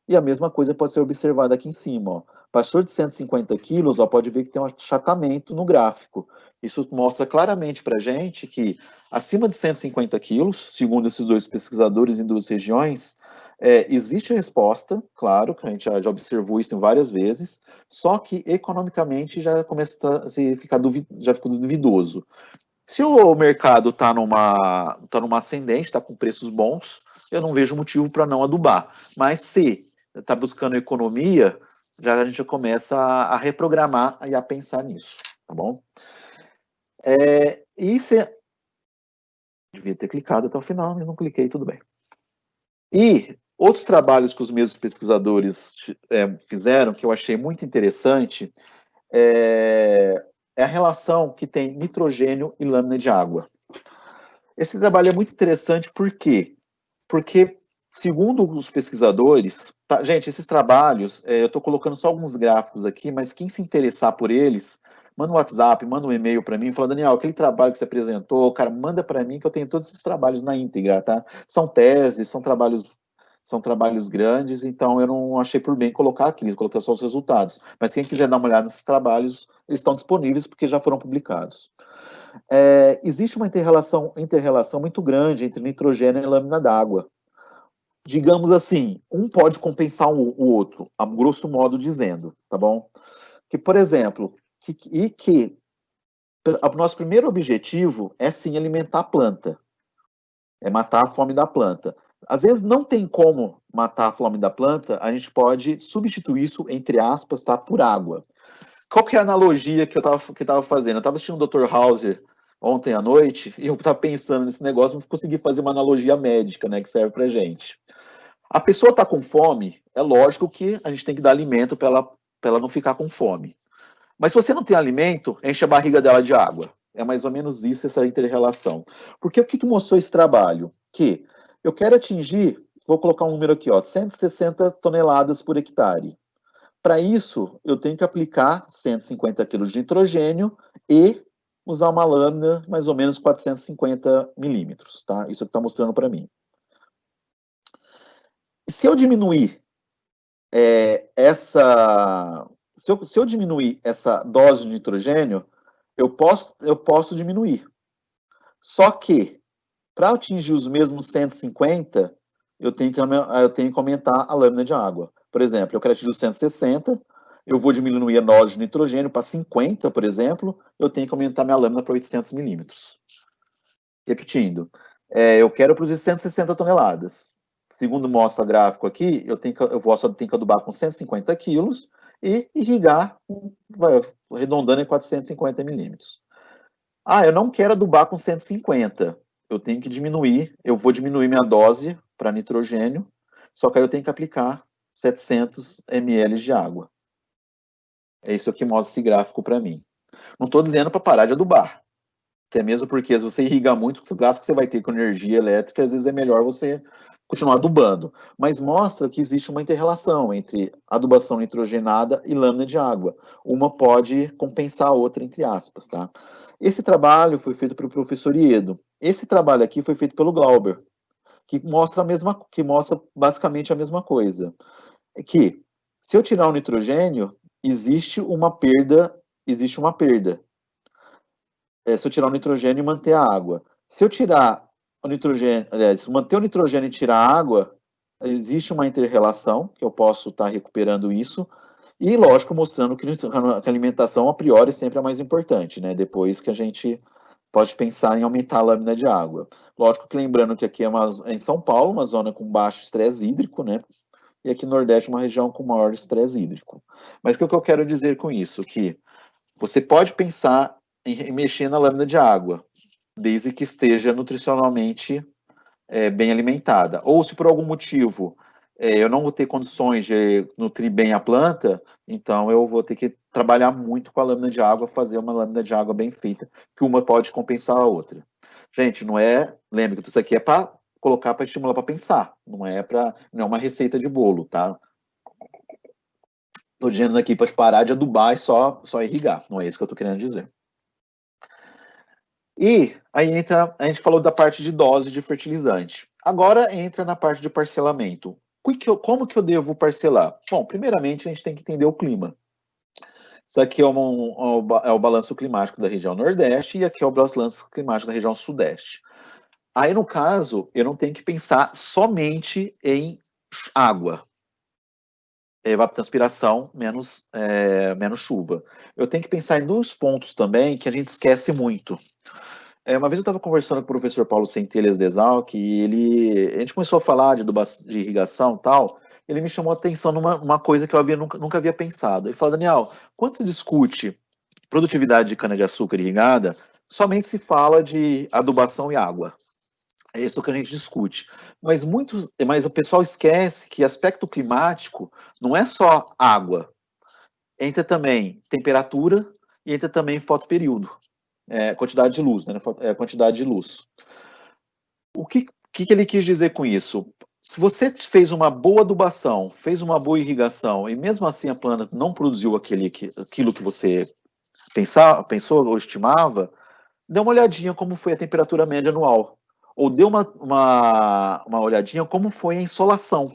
E a mesma coisa pode ser observada aqui em cima. Ó. Passou de 150 quilos, pode ver que tem um achatamento no gráfico. Isso mostra claramente para a gente que acima de 150 quilos, segundo esses 2 pesquisadores em 2 regiões, existe a resposta, claro, que a gente já observou isso várias vezes, só que economicamente já começa a ficar duvidoso. Se o mercado está numa ascendente, está com preços bons, eu não vejo motivo para não adubar. Mas se está buscando economia, a gente já começa a reprogramar e a pensar nisso, tá bom? Devia ter clicado até o final, mas não cliquei, tudo bem. E outros trabalhos que os mesmos pesquisadores fizeram, que eu achei muito interessante, é a relação que tem nitrogênio e lâmina de água. Esse trabalho é muito interessante por quê? Porque, segundo os pesquisadores, tá, gente, esses trabalhos, eu estou colocando só alguns gráficos aqui, mas quem se interessar por eles, manda um WhatsApp, manda um e-mail para mim, fala, Daniel, aquele trabalho que você apresentou, cara, manda para mim que eu tenho todos esses trabalhos na íntegra, tá? São teses, são trabalhos grandes, então eu não achei por bem colocar aqui, coloquei só os resultados. Mas quem quiser dar uma olhada nesses trabalhos, eles estão disponíveis porque já foram publicados. Existe uma inter-relação muito grande entre nitrogênio e lâmina d'água. Digamos assim, um pode compensar o outro, a grosso modo dizendo, tá bom? Que, por exemplo, o nosso primeiro objetivo é sim alimentar a planta, é matar a fome da planta. Às vezes não tem como matar a fome da planta, a gente pode substituir isso, entre aspas, tá, por água. Qual que é a analogia que eu tava fazendo? Eu estava assistindo o Dr. House ontem à noite e eu estava pensando nesse negócio, não consegui fazer uma analogia médica, né, que serve pra gente. A pessoa está com fome, é lógico que a gente tem que dar alimento para ela não ficar com fome. Mas se você não tem alimento, enche a barriga dela de água. É mais ou menos isso, essa inter-relação. Porque o que mostrou esse trabalho? Que eu quero atingir, vou colocar um número aqui, ó, 160 toneladas por hectare. Para isso, eu tenho que aplicar 150 quilos de nitrogênio e usar uma lâmina mais ou menos 450 milímetros, tá? Isso que está mostrando para mim. Se eu diminuir se eu diminuir essa dose de nitrogênio, eu posso diminuir. Só que, para atingir os mesmos 150, eu tenho que aumentar a lâmina de água. Por exemplo, eu quero atingir os 160, eu vou diminuir a dose de nitrogênio para 50, por exemplo, eu tenho que aumentar minha lâmina para 800 milímetros. Repetindo, eu quero produzir 160 toneladas. Segundo mostra o gráfico aqui, eu tenho que adubar com 150 quilos e irrigar, arredondando em 450 milímetros. Eu não quero adubar com 150. Eu tenho que diminuir, eu vou diminuir minha dose para nitrogênio, só que aí eu tenho que aplicar 700 ml de água. É isso que mostra esse gráfico para mim. Não estou dizendo para parar de adubar. Até mesmo porque se você irrigar muito, o gasto que você vai ter com energia elétrica, às vezes é melhor você continuar adubando. Mas mostra que existe uma inter-relação entre adubação nitrogenada e lâmina de água. Uma pode compensar a outra, entre aspas, tá? Esse trabalho foi feito pelo professor Iedo. Esse trabalho aqui foi feito pelo Glauber, que mostra basicamente a mesma coisa. É que se eu tirar o nitrogênio, existe uma perda. Se eu tirar o nitrogênio e manter a água. Se eu tirar o nitrogênio, aliás, manter o nitrogênio e tirar a água, existe uma inter-relação, que eu posso estar recuperando isso, e lógico, mostrando que a alimentação a priori sempre é mais importante, né? Depois que a gente pode pensar em aumentar a lâmina de água. Lógico que lembrando que aqui é em São Paulo, uma zona com baixo estresse hídrico, né? E aqui no Nordeste uma região com maior estresse hídrico. Mas o que eu quero dizer com isso? Que você pode pensar em mexer na lâmina de água, desde que esteja nutricionalmente bem alimentada. Ou se por algum motivo eu não vou ter condições de nutrir bem a planta, então eu vou ter que trabalhar muito com a lâmina de água, fazer uma lâmina de água bem feita, que uma pode compensar a outra. Gente, lembre que isso aqui é para colocar para estimular para pensar, não é uma receita de bolo, tá? Estou dizendo aqui para parar de adubar e só irrigar, não é isso que eu estou querendo dizer. E aí a gente falou da parte de dose de fertilizante. Agora entra na parte de parcelamento. Como que eu devo parcelar? Bom, primeiramente a gente tem que entender o clima. Isso aqui é o balanço climático da região Nordeste e aqui é o balanço climático da região Sudeste. Aí, no caso, eu não tenho que pensar somente em água. Evapotranspiração menos chuva. Eu tenho que pensar em 2 pontos também que a gente esquece muito. Uma vez eu estava conversando com o professor Paulo Centelhas Desalc e a gente começou a falar de irrigação e tal. Ele me chamou a atenção numa coisa que eu nunca havia pensado. Ele falou, Daniel, quando se discute produtividade de cana-de-açúcar irrigada, somente se fala de adubação e água. É isso que a gente discute. Mas o pessoal esquece que aspecto climático não é só água. Entra também temperatura e entra também fotoperíodo. Quantidade de luz, né? Quantidade de luz. O que ele quis dizer com isso? Se você fez uma boa adubação, fez uma boa irrigação, e mesmo assim a planta não produziu aquilo que você pensou ou estimava, dê uma olhadinha como foi a temperatura média anual. Ou dê uma olhadinha como foi a insolação.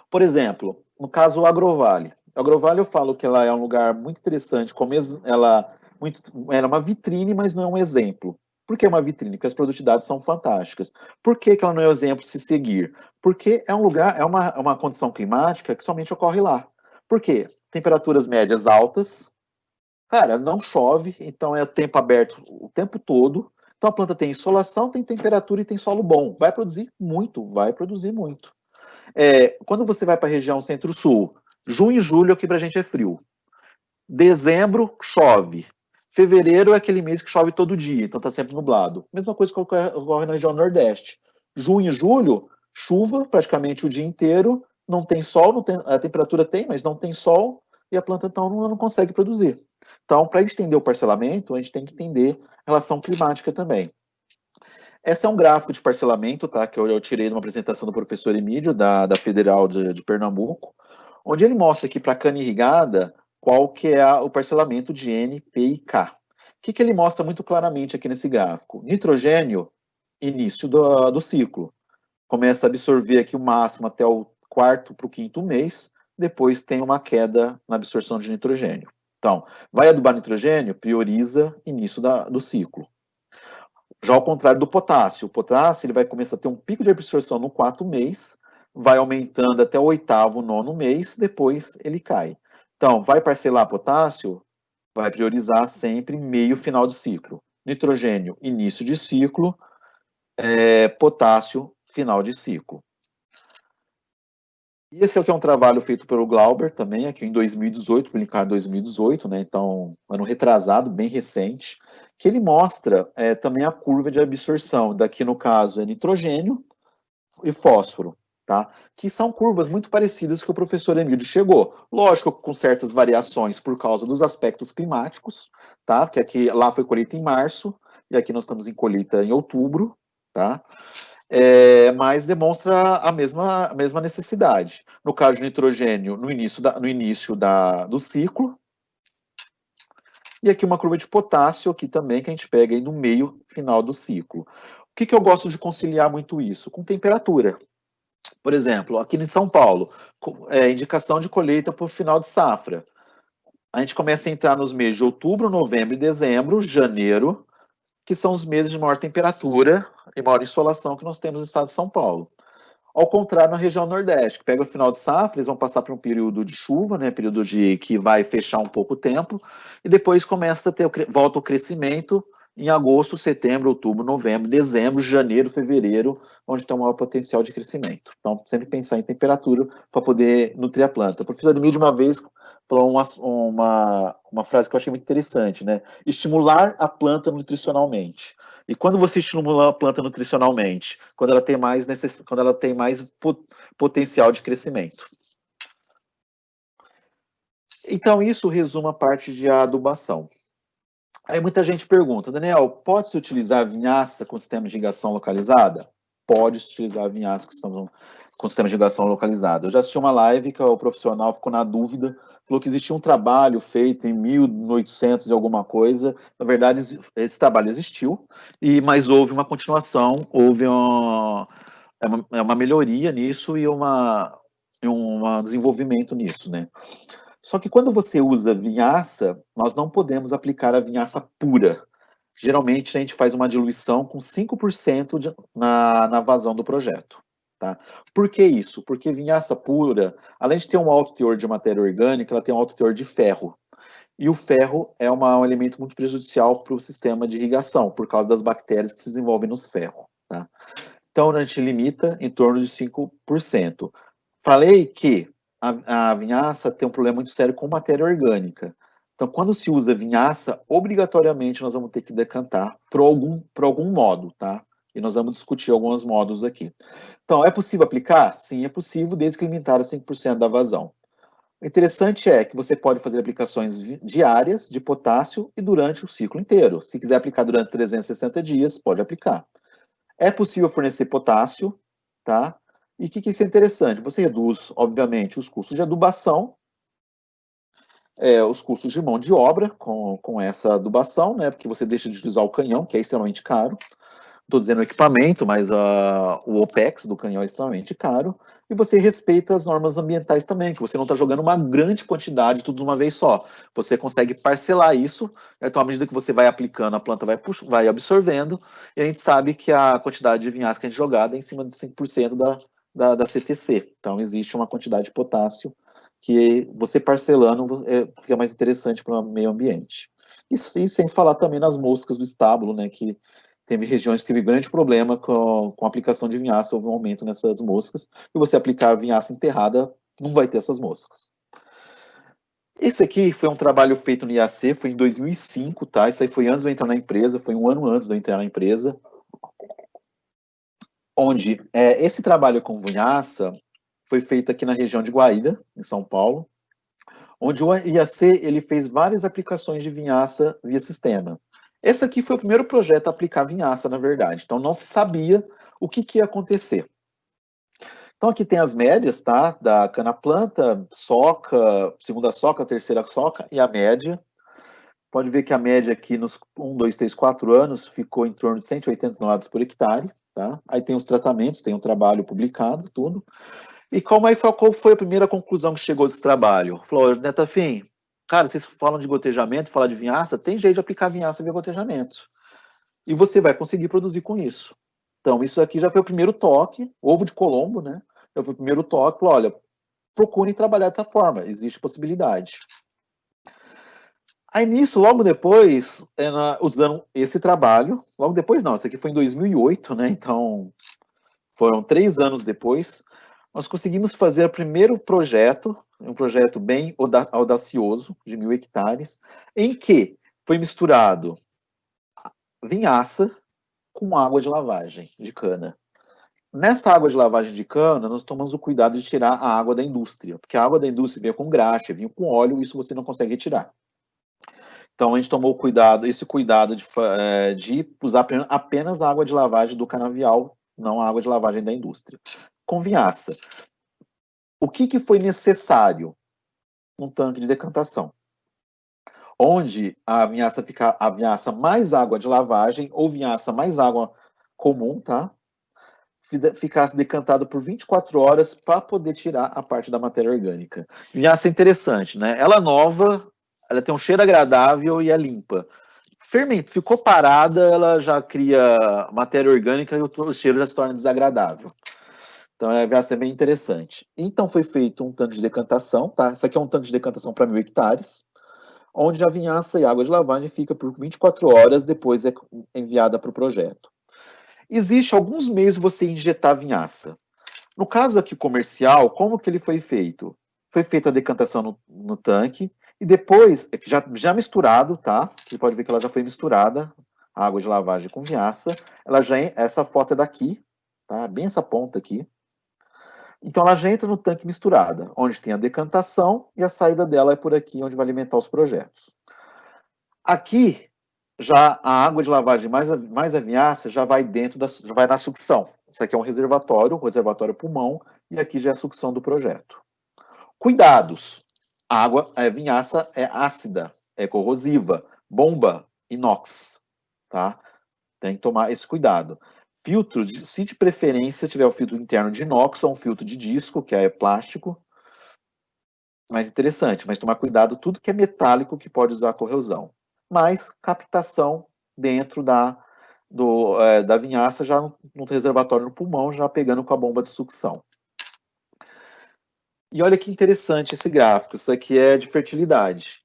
Por exemplo, no caso do Agrovale. A Agrovale eu falo que ela é um lugar muito interessante, ela é uma vitrine, mas não é um exemplo. Por que uma vitrine? Porque as produtividades são fantásticas. Por que ela não é um exemplo se seguir? Porque é um lugar, é uma condição climática que somente ocorre lá. Por quê? Temperaturas médias altas, cara, não chove, então é tempo aberto o tempo todo. Então a planta tem insolação, tem temperatura e tem solo bom. Vai produzir muito, vai produzir muito. Quando você vai para a região centro-sul, junho e julho aqui para a gente é frio. Dezembro, chove. Fevereiro é aquele mês que chove todo dia, então está sempre nublado. Mesma coisa que ocorre na região nordeste. Junho e julho, chuva praticamente o dia inteiro, não tem sol, não tem, a temperatura tem, mas não tem sol, e a planta então não consegue produzir. Então, para a gente entender o parcelamento, a gente tem que entender a relação climática também. Esse é um gráfico de parcelamento, tá, que eu tirei de uma apresentação do professor Emílio, da Federal de Pernambuco, onde ele mostra aqui para a cana irrigada qual que é o parcelamento de N, P e K. O que ele mostra muito claramente aqui nesse gráfico? Nitrogênio, início do ciclo. Começa a absorver aqui o máximo até o quarto para o quinto mês, depois tem uma queda na absorção de nitrogênio. Então, vai adubar nitrogênio, prioriza início do ciclo. Já ao contrário do potássio, o potássio ele vai começar a ter um pico de absorção no quarto mês, vai aumentando até o oitavo, nono mês, depois ele cai. Então, vai parcelar potássio, vai priorizar sempre meio final de ciclo. Nitrogênio, início de ciclo, potássio, final de ciclo. E esse aqui é um trabalho feito pelo Glauber também, aqui em 2018, publicado em 2018, né? Então, ano retrasado, bem recente, que ele mostra também a curva de absorção. Daqui, no caso, é nitrogênio e fósforo, tá? Que são curvas muito parecidas que o professor Emílio chegou. Lógico, com certas variações por causa dos aspectos climáticos, tá? Que aqui, lá foi colheita em março, e aqui nós estamos em colheita em outubro, tá? Mas demonstra a mesma necessidade. No caso de nitrogênio, no início do ciclo, e aqui uma curva de potássio aqui também, que a gente pega aí no meio final do ciclo. O que eu gosto de conciliar muito isso? Com temperatura. Por exemplo, aqui em São Paulo, indicação de colheita para o final de safra. A gente começa a entrar nos meses de outubro, novembro e dezembro, janeiro, que são os meses de maior temperatura e maior insolação que nós temos no estado de São Paulo. Ao contrário, na região Nordeste, que pega o final de safra, eles vão passar por um período de chuva, né, período que vai fechar um pouco o tempo, e depois começa a ter, volta o crescimento em agosto, setembro, outubro, novembro, dezembro, janeiro, fevereiro, onde tem um maior potencial de crescimento. Então, sempre pensar em temperatura para poder nutrir a planta. O professor Emílio, uma vez, falou uma frase que eu achei muito interessante, né? Estimular a planta nutricionalmente. E quando você estimula a planta nutricionalmente? Quando ela tem mais potencial de crescimento. Então, isso resume a parte de adubação. Aí muita gente pergunta, Daniel, pode-se utilizar vinhaça com sistema de irrigação localizada? Pode-se utilizar vinhaça com sistema de irrigação localizada. Eu já assisti uma live que o profissional ficou na dúvida, falou que existia um trabalho feito em 1800 e alguma coisa. Na verdade, esse trabalho existiu, mas houve uma continuação, houve uma melhoria nisso e um desenvolvimento nisso, né? Só que quando você usa vinhaça, nós não podemos aplicar a vinhaça pura. Geralmente a gente faz uma diluição com 5% na vazão do projeto. Tá? Por que isso? Porque vinhaça pura, além de ter um alto teor de matéria orgânica, ela tem um alto teor de ferro. E o ferro é um elemento muito prejudicial para o sistema de irrigação, por causa das bactérias que se desenvolvem nos ferros. Tá? Então a gente limita em torno de 5%. Falei que a vinhaça tem um problema muito sério com matéria orgânica. Então, quando se usa vinhaça, obrigatoriamente nós vamos ter que decantar por algum modo, tá? E nós vamos discutir alguns modos aqui. Então, é possível aplicar? Sim, é possível, desde que limitar a 5% da vazão. O interessante é que você pode fazer aplicações diárias de potássio e durante o ciclo inteiro. Se quiser aplicar durante 360 dias, pode aplicar. É possível fornecer potássio, tá? E o que isso é interessante? Você reduz, obviamente, os custos de adubação, os custos de mão de obra com essa adubação, né? Porque você deixa de utilizar o canhão, que é extremamente caro. Estou dizendo o equipamento, mas o OPEX do canhão é extremamente caro. E você respeita as normas ambientais também, que você não está jogando uma grande quantidade tudo de uma vez só. Você consegue parcelar isso, então à medida que você vai aplicando, a planta vai absorvendo, e a gente sabe que a quantidade de vinhaça que a gente jogada é em cima de 5% da CTC. Então existe uma quantidade de potássio que você parcelando fica mais interessante para o meio ambiente. E sem falar também nas moscas do estábulo, né, que Teve regiões que teve grande problema com a aplicação de vinhaça, houve um aumento nessas moscas, e você aplicar a vinhaça enterrada, não vai ter essas moscas. Esse aqui foi um trabalho feito no IAC, foi em 2005, tá? Isso aí foi antes de eu entrar na empresa, foi um ano antes de eu entrar na empresa, onde esse trabalho com vinhaça foi feito aqui na região de Guaíra, em São Paulo, onde o IAC ele fez várias aplicações de vinhaça via sistema. Esse aqui foi o primeiro projeto a aplicar vinhaça, na verdade. Então não se sabia o que ia acontecer. Então aqui tem as médias, tá? Da cana-planta, soca, segunda soca, terceira soca e a média. Pode ver que a média aqui nos 1, 2, 3, 4 anos ficou em torno de 180 toneladas por hectare, tá? Aí tem os tratamentos, tem um trabalho publicado, tudo. E qual foi a primeira conclusão que chegou desse trabalho? Falou, Netafim, cara, vocês falam de gotejamento, falam de vinhaça, tem jeito de aplicar vinhaça via gotejamento. E você vai conseguir produzir com isso. Então, isso aqui já foi o primeiro toque, ovo de Colombo, né? Já foi o primeiro toque, falou, olha, procurem trabalhar dessa forma, existe possibilidade. Aí nisso, logo depois, usando esse trabalho, logo depois não, isso aqui foi em 2008, né? Então, foram 3 anos depois, nós conseguimos fazer o primeiro projeto, um projeto bem audacioso, de 1.000 hectares, em que foi misturado vinhaça com água de lavagem de cana. Nessa água de lavagem de cana, nós tomamos o cuidado de tirar a água da indústria, porque a água da indústria vinha com graxa, vinha com óleo, isso você não consegue retirar. Então a gente tomou esse cuidado de usar apenas a água de lavagem do canavial, não a água de lavagem da indústria. Com vinhaça. O que foi necessário? Um tanque de decantação. Onde a vinhaça fica a vinhaça mais água de lavagem ou vinhaça mais água comum, tá? Ficasse decantado por 24 horas para poder tirar a parte da matéria orgânica. Vinhaça é interessante, né? Ela nova, ela tem um cheiro agradável e é limpa. Fermento, ficou parada, ela já cria matéria orgânica e o cheiro já se torna desagradável. Então, a vinhaça é bem interessante. Então, foi feito um tanque de decantação, tá? Isso aqui é um tanque de decantação para 1.000 hectares, onde a vinhaça e a água de lavagem fica por 24 horas, depois é enviada para o projeto. Existe alguns meios de você injetar vinhaça. No caso aqui comercial, como que ele foi feito? Foi feita a decantação no tanque, e depois, já misturado, tá? Você pode ver que ela já foi misturada, a água de lavagem com vinhaça. Essa foto é daqui, tá? Bem essa ponta aqui. Então ela já entra no tanque misturada, onde tem a decantação e a saída dela é por aqui, onde vai alimentar os projetos. Aqui, já a água de lavagem mais a vinhaça já vai já vai na sucção. Isso aqui é um reservatório pulmão, e aqui já é a sucção do projeto. Cuidados. A vinhaça é ácida, é corrosiva, bomba, inox, tá? Tem que tomar esse cuidado. Filtro, se de preferência tiver o filtro interno de inox ou um filtro de disco, que é plástico, mais interessante, mas tomar cuidado tudo que é metálico que pode usar corrosão. Mas captação dentro da vinhaça, já no reservatório no pulmão, já pegando com a bomba de sucção. E olha que interessante esse gráfico, isso aqui é de fertilidade.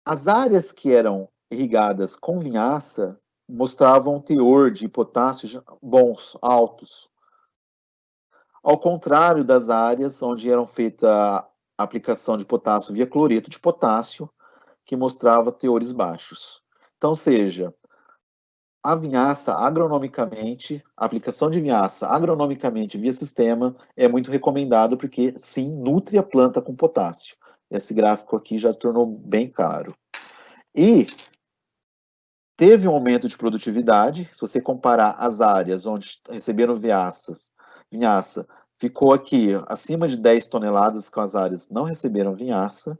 As áreas que eram irrigadas com vinhaça mostravam um teor de potássio bons, altos. Ao contrário das áreas onde eram feita a aplicação de potássio via cloreto de potássio, que mostrava teores baixos. Então, ou seja, a vinhaça, agronomicamente, a aplicação de vinhaça agronomicamente via sistema é muito recomendado porque, sim, nutre a planta com potássio. Esse gráfico aqui já tornou bem claro. E teve um aumento de produtividade, se você comparar as áreas onde receberam vinhaça, ficou aqui acima de 10 toneladas com as áreas que não receberam vinhaça.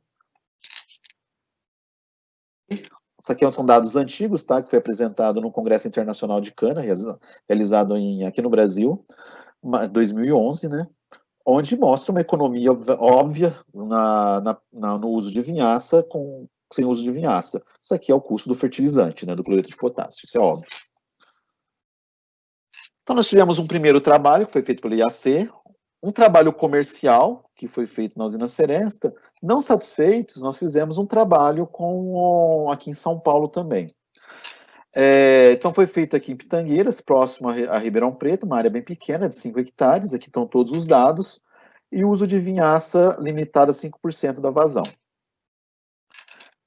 Isso aqui são dados antigos, tá? Que foi apresentado no Congresso Internacional de Cana, realizado aqui no Brasil, 2011, né? Onde mostra uma economia óbvia no uso de vinhaça sem uso de vinhaça. Isso aqui é o custo do fertilizante, né? Do cloreto de potássio, isso é óbvio. Então, nós tivemos um primeiro trabalho, que foi feito pelo IAC, um trabalho comercial, que foi feito na usina Seresta. Não satisfeitos, nós fizemos um trabalho aqui em São Paulo também. Então foi feito aqui em Pitangueiras, próximo a Ribeirão Preto, uma área bem pequena, de 5 hectares, aqui estão todos os dados, e uso de vinhaça limitado a 5% da vazão.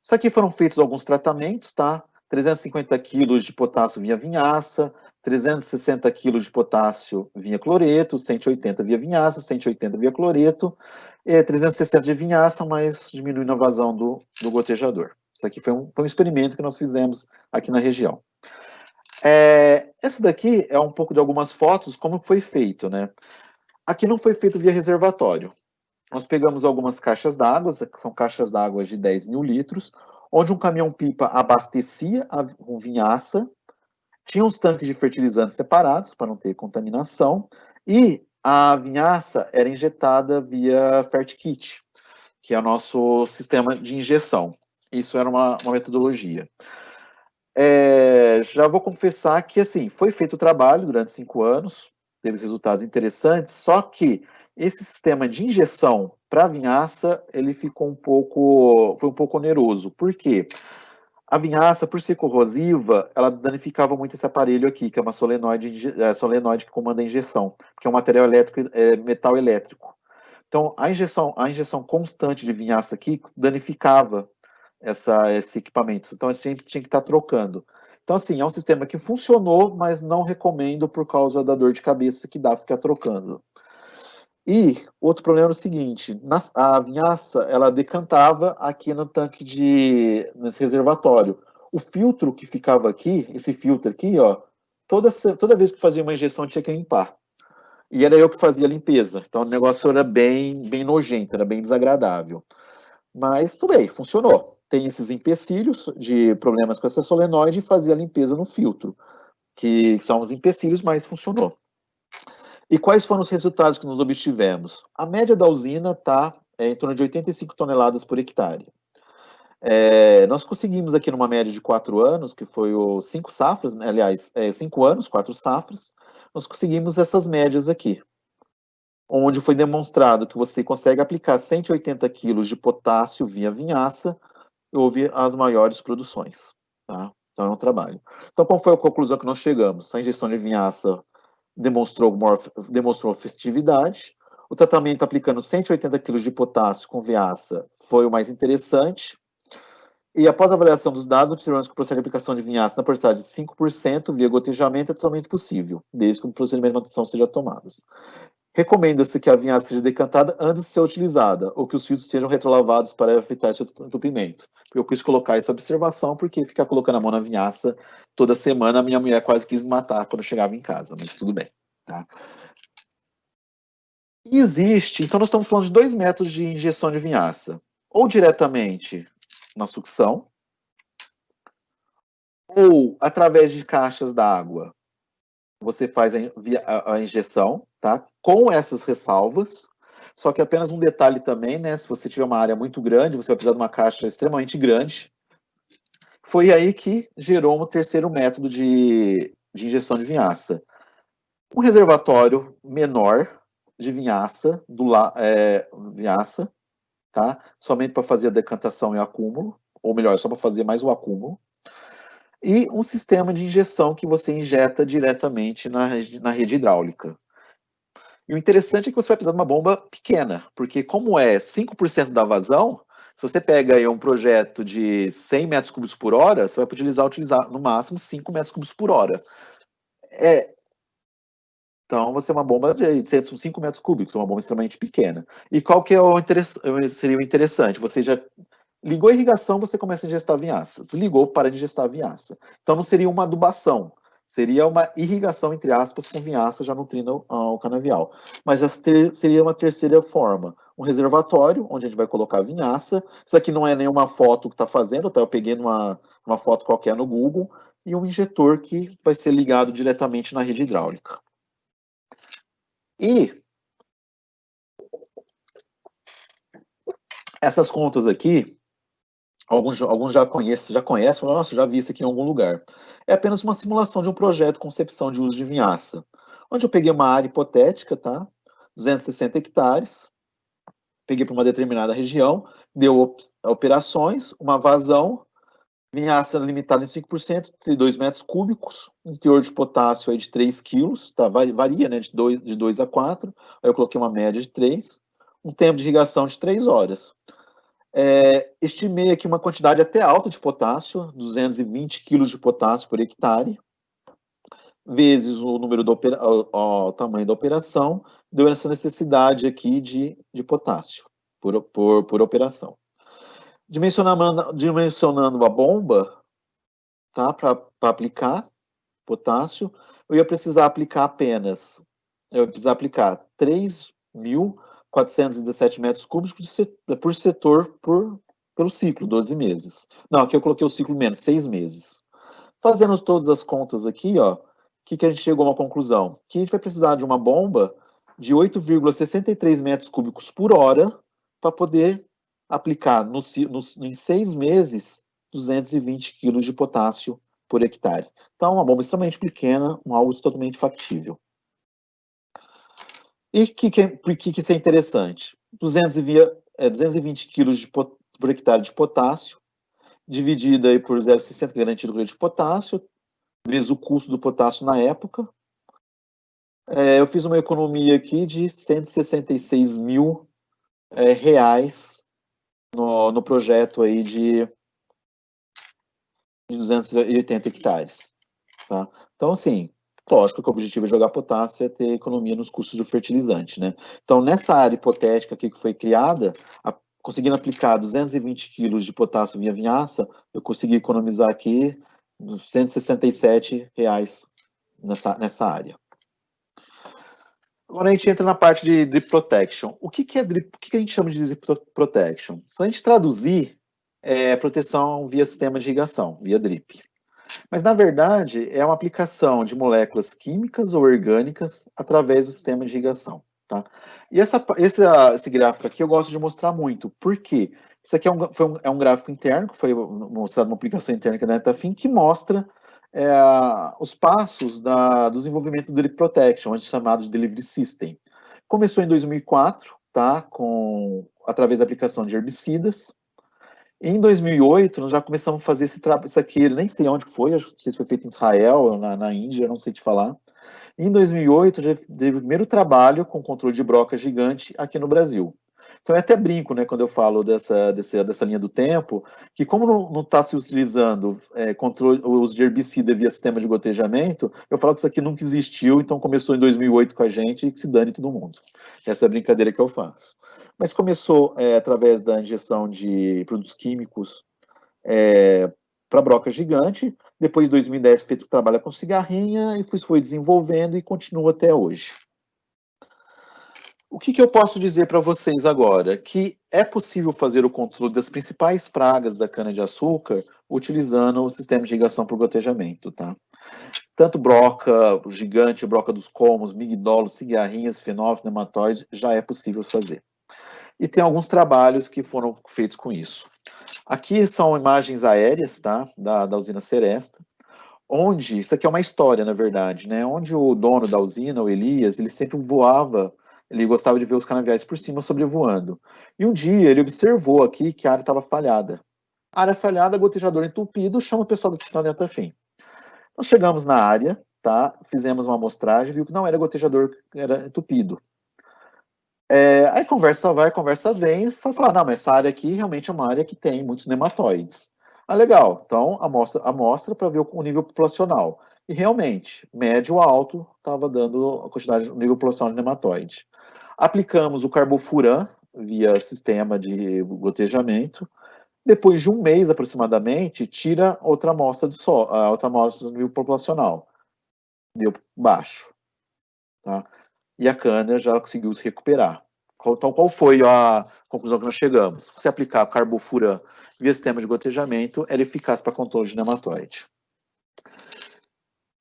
Isso aqui foram feitos alguns tratamentos, tá? 350 quilos de potássio via vinhaça, 360 quilos de potássio via cloreto, 180 via vinhaça, 180 via cloreto, 360 de vinhaça, mas diminuindo a vazão do gotejador. Isso aqui foi um experimento que nós fizemos aqui na região. Essa daqui é um pouco de algumas fotos, como foi feito, né? Aqui não foi feito via reservatório. Nós pegamos algumas caixas d'água, que são caixas d'água de 10 mil litros, onde um caminhão-pipa abastecia com vinhaça, tinha uns tanques de fertilizantes separados, para não ter contaminação, e a vinhaça era injetada via FertKit, que é o nosso sistema de injeção. Isso era uma metodologia. Já vou confessar que, assim, foi feito o trabalho durante 5 anos, teve resultados interessantes, só que esse sistema de injeção para vinhaça, ele foi um pouco oneroso. Por quê? A vinhaça, por ser corrosiva, ela danificava muito esse aparelho aqui, que é uma solenoide que comanda a injeção, que é um material elétrico, metal elétrico. Então, a injeção constante de vinhaça aqui danificava esse equipamento. Então, a gente sempre tinha que estar trocando. Então, assim, é um sistema que funcionou, mas não recomendo por causa da dor de cabeça que dá ficar trocando. E outro problema era o seguinte, a vinhaça, ela decantava aqui no tanque nesse reservatório. O filtro que ficava aqui, esse filtro aqui, ó, toda vez que fazia uma injeção tinha que limpar. E era eu que fazia a limpeza. Então o negócio era bem nojento, era bem desagradável. Mas tudo bem, funcionou. Tem esses empecilhos de problemas com essa solenoide e fazia a limpeza no filtro, que são os empecilhos, mas funcionou. E quais foram os resultados que nós obtivemos? A média da usina está em torno de 85 toneladas por hectare. Nós conseguimos aqui numa média de 4 anos, que foi 5 safras, né? Aliás, 5 anos, 4 safras, nós conseguimos essas médias aqui, onde foi demonstrado que você consegue aplicar 180 quilos de potássio via vinhaça e houve as maiores produções. Tá? Então é um trabalho. Então qual foi a conclusão que nós chegamos? A injeção de vinhaça demonstrou festividade. O tratamento aplicando 180 kg de potássio com vinhaça foi o mais interessante. E após a avaliação dos dados, observamos que o processo de aplicação de vinhaça na porcentagem de 5% via gotejamento é totalmente possível, desde que o procedimento de manutenção seja tomado. Recomenda-se que a vinhaça seja decantada antes de ser utilizada, ou que os filtros sejam retrolavados para evitar seu entupimento. Eu quis colocar essa observação, porque ficar colocando a mão na vinhaça toda semana, a minha mulher quase quis me matar quando eu chegava em casa, mas tudo bem. Tá? E existe, então nós estamos falando de 2 métodos de injeção de vinhaça. Ou diretamente na sucção, ou através de caixas d'água, você faz a injeção, tá? Com essas ressalvas. Só que apenas um detalhe também, né? Se você tiver uma área muito grande, você vai precisar de uma caixa extremamente grande. Foi aí que gerou um terceiro método de injeção de vinhaça. Um reservatório menor de vinhaça, vinhaça, tá? Somente para fazer a decantação e o acúmulo, ou melhor, só para fazer mais o acúmulo. E um sistema de injeção que você injeta diretamente na rede hidráulica. E o interessante é que você vai precisar de uma bomba pequena, porque como é 5% da vazão, se você pega aí um projeto de 100 metros cúbicos por hora, você vai utilizar no máximo 5 metros cúbicos por hora. Então, você é uma bomba de 5 metros cúbicos, uma bomba extremamente pequena. E qual que seria o interessante? Você já ligou a irrigação, você começa a ingestar vinhaça. Desligou, para de ingestar vinhaça. Então, não seria uma adubação. Seria uma irrigação, entre aspas, com vinhaça já nutrindo o canavial. Mas seria uma terceira forma. Um reservatório, onde a gente vai colocar a vinhaça. Isso aqui não é nenhuma foto que está fazendo, tá? Eu peguei uma foto qualquer no Google. E um injetor que vai ser ligado diretamente na rede hidráulica. E essas contas aqui, alguns já conhecem, nossa, já vi isso aqui em algum lugar. É apenas uma simulação de um projeto de concepção de uso de vinhaça, onde eu peguei uma área hipotética, tá? 260 hectares, peguei para uma determinada região, deu operações, uma vazão, Vinhaça limitada em 5%, 32 metros cúbicos, um teor de potássio aí de 3 quilos, tá? Varia, né, de 2 a 4, aí eu coloquei uma média de 3, um tempo de irrigação de 3 horas. Estimei aqui uma quantidade até alta de potássio, 220 quilos de potássio por hectare, vezes o número o tamanho da operação, deu essa necessidade aqui de potássio por operação. Dimensionando a bomba, tá, para aplicar potássio, eu ia precisar aplicar 3.417 metros cúbicos por setor pelo ciclo, 12 meses. Não, aqui eu coloquei o ciclo menos, 6 meses. Fazendo todas as contas aqui, ó, o que a gente chegou a uma conclusão? Que a gente vai precisar de uma bomba de 8,63 metros cúbicos por hora para poder aplicar em 6 meses 220 quilos de potássio por hectare. Então, uma bomba extremamente pequena, algo totalmente factível. E por que isso é interessante? 220 quilos por hectare de potássio, dividida aí por 0,60 garantido de potássio, vezes o custo do potássio na época. Eu fiz uma economia aqui de 166 mil reais no projeto aí de 280 hectares. Tá? Então, assim, lógico que o objetivo de jogar potássio é ter economia nos custos do fertilizante, né? Então, nessa área hipotética aqui que foi criada, conseguindo aplicar 220 quilos de potássio via vinhaça, eu consegui economizar aqui R$ 167 nessa área. Agora a gente entra na parte de drip protection. O que é drip? O que a gente chama de drip protection? Se a gente traduzir, proteção via sistema de irrigação, via drip. Mas, na verdade, é uma aplicação de moléculas químicas ou orgânicas através do sistema de irrigação. Tá? E esse gráfico aqui eu gosto de mostrar muito. Por quê? Isso aqui é um gráfico interno, que foi mostrado uma aplicação interna da Netafim, que mostra os passos do desenvolvimento do Drip Protection, antes chamado de Delivery System. Começou em 2004, tá? Através da aplicação de herbicidas. Em 2008, nós já começamos a fazer isso aqui, nem sei onde foi, não sei se foi feito em Israel ou na Índia, não sei te falar. Em 2008, já teve o primeiro trabalho com controle de broca gigante aqui no Brasil. Então, eu até brinco, né, quando eu falo dessa linha do tempo, que como não está se utilizando uso de herbicida via sistema de gotejamento, eu falo que isso aqui nunca existiu, então começou em 2008 com a gente e que se dane todo mundo. Essa é a brincadeira que eu faço. Mas começou através da injeção de produtos químicos para broca gigante. Depois, em 2010, feito o trabalho com cigarrinha e foi desenvolvendo e continua até hoje. O que eu posso dizer para vocês agora? Que é possível fazer o controle das principais pragas da cana-de-açúcar utilizando o sistema de irrigação por gotejamento, tá? Tanto broca gigante, broca dos colmos, migdolo, cigarrinhas, fenófilos, nematóides, já é possível fazer. E tem alguns trabalhos que foram feitos com isso. Aqui são imagens aéreas, tá? Da usina Seresta, onde, isso aqui é uma história, na verdade, né? Onde o dono da usina, o Elias, ele sempre voava, ele gostava de ver os canaviais por cima sobrevoando. E um dia ele observou aqui que a área estava falhada. A área falhada, gotejador entupido, chama o pessoal do Titã Netafim. Nós chegamos na área, tá? Fizemos uma amostragem, viu que não era gotejador, era entupido. Aí conversa vai, conversa vem, foi falar, não, mas essa área aqui realmente é uma área que tem muitos nematóides. Ah, legal, então amostra para ver o nível populacional. E realmente, médio a alto, estava dando a quantidade, o nível populacional de nematóide. Aplicamos o carbofuran via sistema de gotejamento. Depois de um mês aproximadamente, tira outra amostra outra amostra do nível populacional. Deu baixo. Tá? E a cana já conseguiu se recuperar. Então, qual foi a conclusão que nós chegamos? Se você aplicar carbofuran via sistema de gotejamento, era eficaz para controle de nematóide.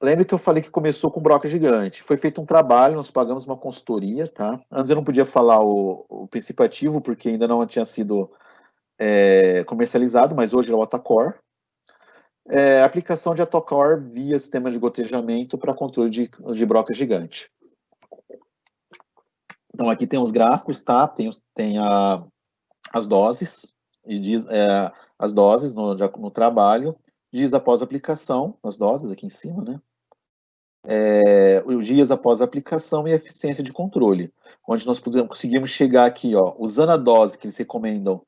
Lembre que eu falei que começou com broca gigante. Foi feito um trabalho, nós pagamos uma consultoria, tá? Antes eu não podia falar o princípio ativo, porque ainda não tinha sido comercializado, mas hoje é o Atacor. Aplicação de Atacor via sistema de gotejamento para controle de broca gigante. Então, aqui tem os gráficos, tá? Tem as doses, e diz, as doses no trabalho, dias após a aplicação, as doses aqui em cima, né? Os dias após a aplicação e a eficiência de controle, onde nós conseguimos chegar aqui, ó, usando a dose que eles recomendam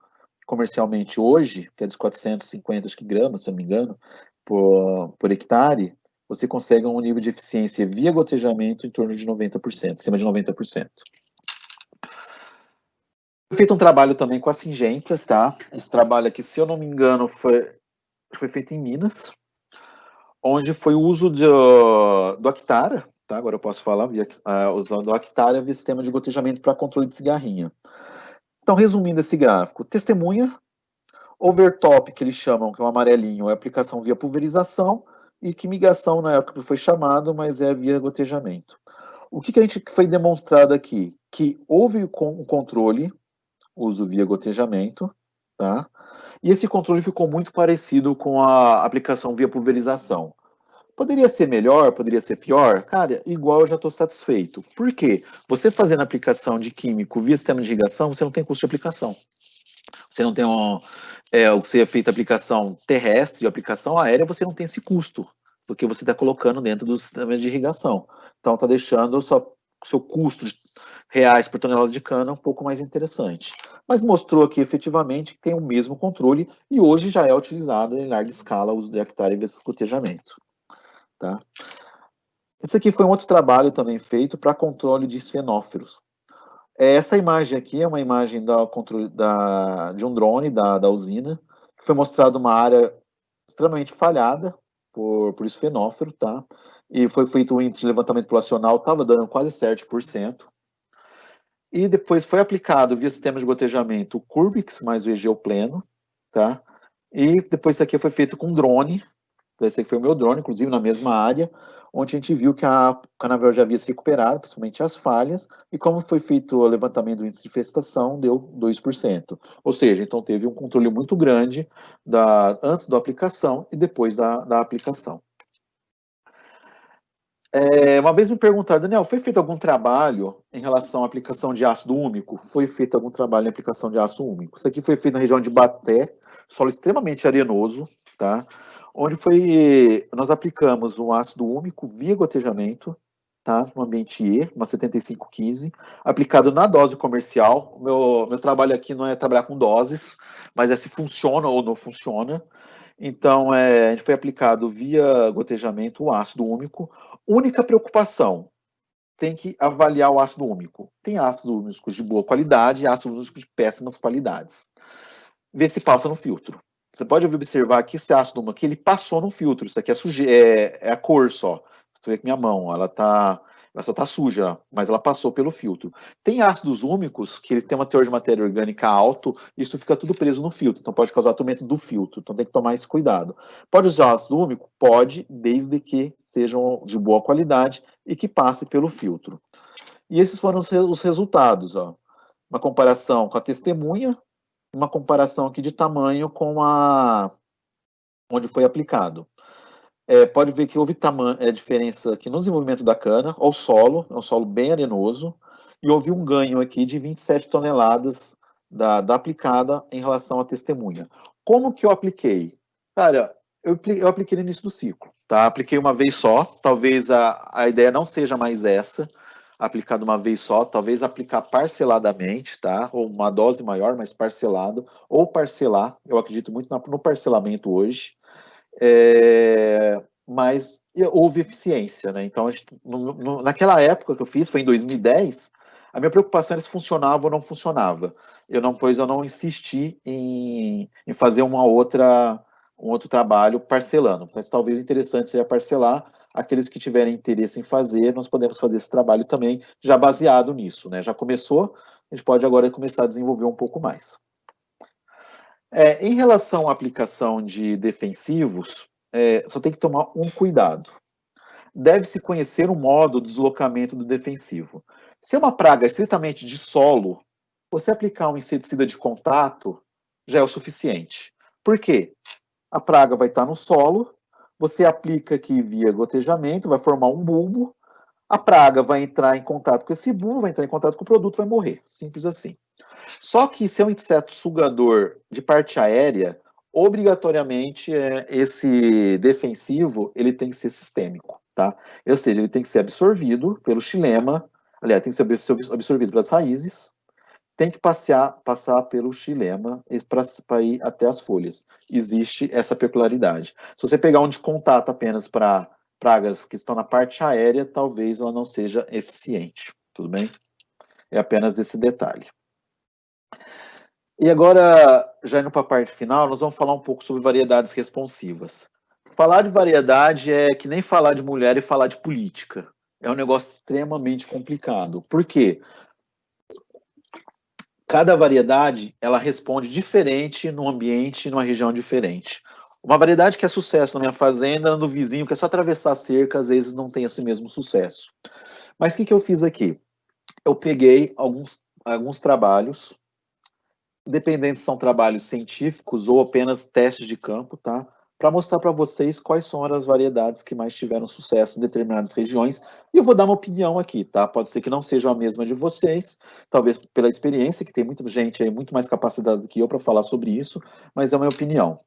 comercialmente hoje, que é dos 450 gramas, se eu não me engano, por hectare, você consegue um nível de eficiência via gotejamento em torno de 90%, acima de 90%. Foi feito um trabalho também com a Syngenta, tá? Esse trabalho aqui, se eu não me engano, foi feito em Minas, onde foi o uso do Actara, tá? Agora eu posso falar, usando o Actara via sistema de gotejamento para controle de cigarrinha. Então, resumindo esse gráfico, testemunha, overtop, que eles chamam, que é o amarelinho, é aplicação via pulverização, e que migação na época foi chamado, mas é via gotejamento. O que a gente foi demonstrado aqui? Que houve um controle, uso via gotejamento, tá? E esse controle ficou muito parecido com a aplicação via pulverização. Poderia ser melhor, poderia ser pior? Cara, igual eu já estou satisfeito. Por quê? Você fazendo aplicação de químico via sistema de irrigação, você não tem custo de aplicação. Você não tem você é feito aplicação terrestre, aplicação aérea, você não tem esse custo, porque você está colocando dentro do sistema de irrigação. Então está deixando o seu custo de reais por tonelada de cana um pouco mais interessante. Mas mostrou aqui efetivamente que tem o mesmo controle e hoje já é utilizado em larga escala o uso de hectare vezes cotejamento. Tá? Esse aqui foi um outro trabalho também feito para controle de esfenófilos. Essa imagem aqui é uma imagem de um drone da usina, que foi mostrado uma área extremamente falhada por esfenófilo, tá? E foi feito um índice de levantamento populacional, estava dando quase 7%. E depois foi aplicado via sistema de gotejamento o Curbix mais o Egeupleno, tá? E depois isso aqui foi feito com drone. Esse aqui foi o meu drone, inclusive na mesma área, onde a gente viu que a canavial já havia se recuperado, principalmente as falhas, e como foi feito o levantamento do índice de infestação, deu 2%. Ou seja, então teve um controle muito grande antes da aplicação e depois da aplicação. Uma vez me perguntaram, Daniel, foi feito algum trabalho em relação à aplicação de ácido úmico? Foi feito algum trabalho em aplicação de ácido úmico. Isso aqui foi feito na região de Baté, solo extremamente arenoso, tá? Onde nós aplicamos um ácido úmico via gotejamento, tá? No ambiente E, uma 7515, aplicado na dose comercial. O meu trabalho aqui não é trabalhar com doses, mas é se funciona ou não funciona. Então, a gente foi aplicado via gotejamento o ácido úmico. Única preocupação, tem que avaliar o ácido úmico. Tem ácidos úmicos de boa qualidade e ácidos úmicos de péssimas qualidades. Vê se passa no filtro. Você pode observar que esse ácido úmico aqui, ele passou no filtro. Isso aqui é a cor só. Você vê que minha mão, ela só está suja, mas ela passou pelo filtro. Tem ácidos úmicos que ele tem uma teor de matéria orgânica alto, isso fica tudo preso no filtro, então pode causar atumento do filtro, então tem que tomar esse cuidado. Pode usar ácido úmico? Pode, desde que sejam de boa qualidade e que passe pelo filtro. E esses foram os resultados, ó. Uma comparação com a testemunha, uma comparação aqui de tamanho com onde foi aplicado. Pode ver que houve diferença aqui no desenvolvimento da cana, ao solo, é um solo bem arenoso, e houve um ganho aqui de 27 toneladas da aplicada em relação à testemunha. Como que eu apliquei? Cara, eu apliquei no início do ciclo, tá? Apliquei uma vez só, talvez a ideia não seja mais essa, aplicar de uma vez só, talvez aplicar parceladamente, tá? Ou uma dose maior, mas parcelado, ou parcelar, eu acredito muito no parcelamento hoje, mas houve eficiência, né? Então, naquela época que eu fiz, foi em 2010, a minha preocupação era se funcionava ou não funcionava. Pois eu não insisti em fazer um outro trabalho parcelando. Mas talvez o interessante seria parcelar. Aqueles que tiverem interesse em fazer, nós podemos fazer esse trabalho também, já baseado nisso, né? Já começou, a gente pode agora começar a desenvolver um pouco mais. Em relação à aplicação de defensivos, só tem que tomar um cuidado. Deve-se conhecer o modo de deslocamento do defensivo. Se é uma praga estritamente de solo, você aplicar um inseticida de contato já é o suficiente. Por quê? A praga vai estar no solo, você aplica aqui via gotejamento, vai formar um bulbo, a praga vai entrar em contato com esse bulbo, vai entrar em contato com o produto, vai morrer. Simples assim. Só que se é um inseto sugador de parte aérea, obrigatoriamente, esse defensivo ele tem que ser sistêmico, tá? Ou seja, ele tem que ser absorvido pelo xilema, aliás, tem que ser absorvido pelas raízes, tem que passar pelo xilema para ir até as folhas. Existe essa peculiaridade. Se você pegar um de contato apenas para pragas que estão na parte aérea, talvez ela não seja eficiente, tudo bem? É apenas esse detalhe. E agora, já indo para a parte final, nós vamos falar um pouco sobre variedades responsivas. Falar de variedade é que nem falar de mulher e falar de política. É um negócio extremamente complicado. Por quê? Cada variedade, ela responde diferente num ambiente, numa região diferente. Uma variedade que é sucesso na minha fazenda, no vizinho, que é só atravessar a cerca, às vezes não tem esse mesmo sucesso. Mas o que eu fiz aqui? Eu peguei alguns trabalhos, independente se são trabalhos científicos ou apenas testes de campo, tá? Para mostrar para vocês quais são as variedades que mais tiveram sucesso em determinadas regiões. E eu vou dar uma opinião aqui, tá? Pode ser que não seja a mesma de vocês, talvez pela experiência, que tem muita gente aí muito mais capacitada do que eu para falar sobre isso, mas é uma opinião.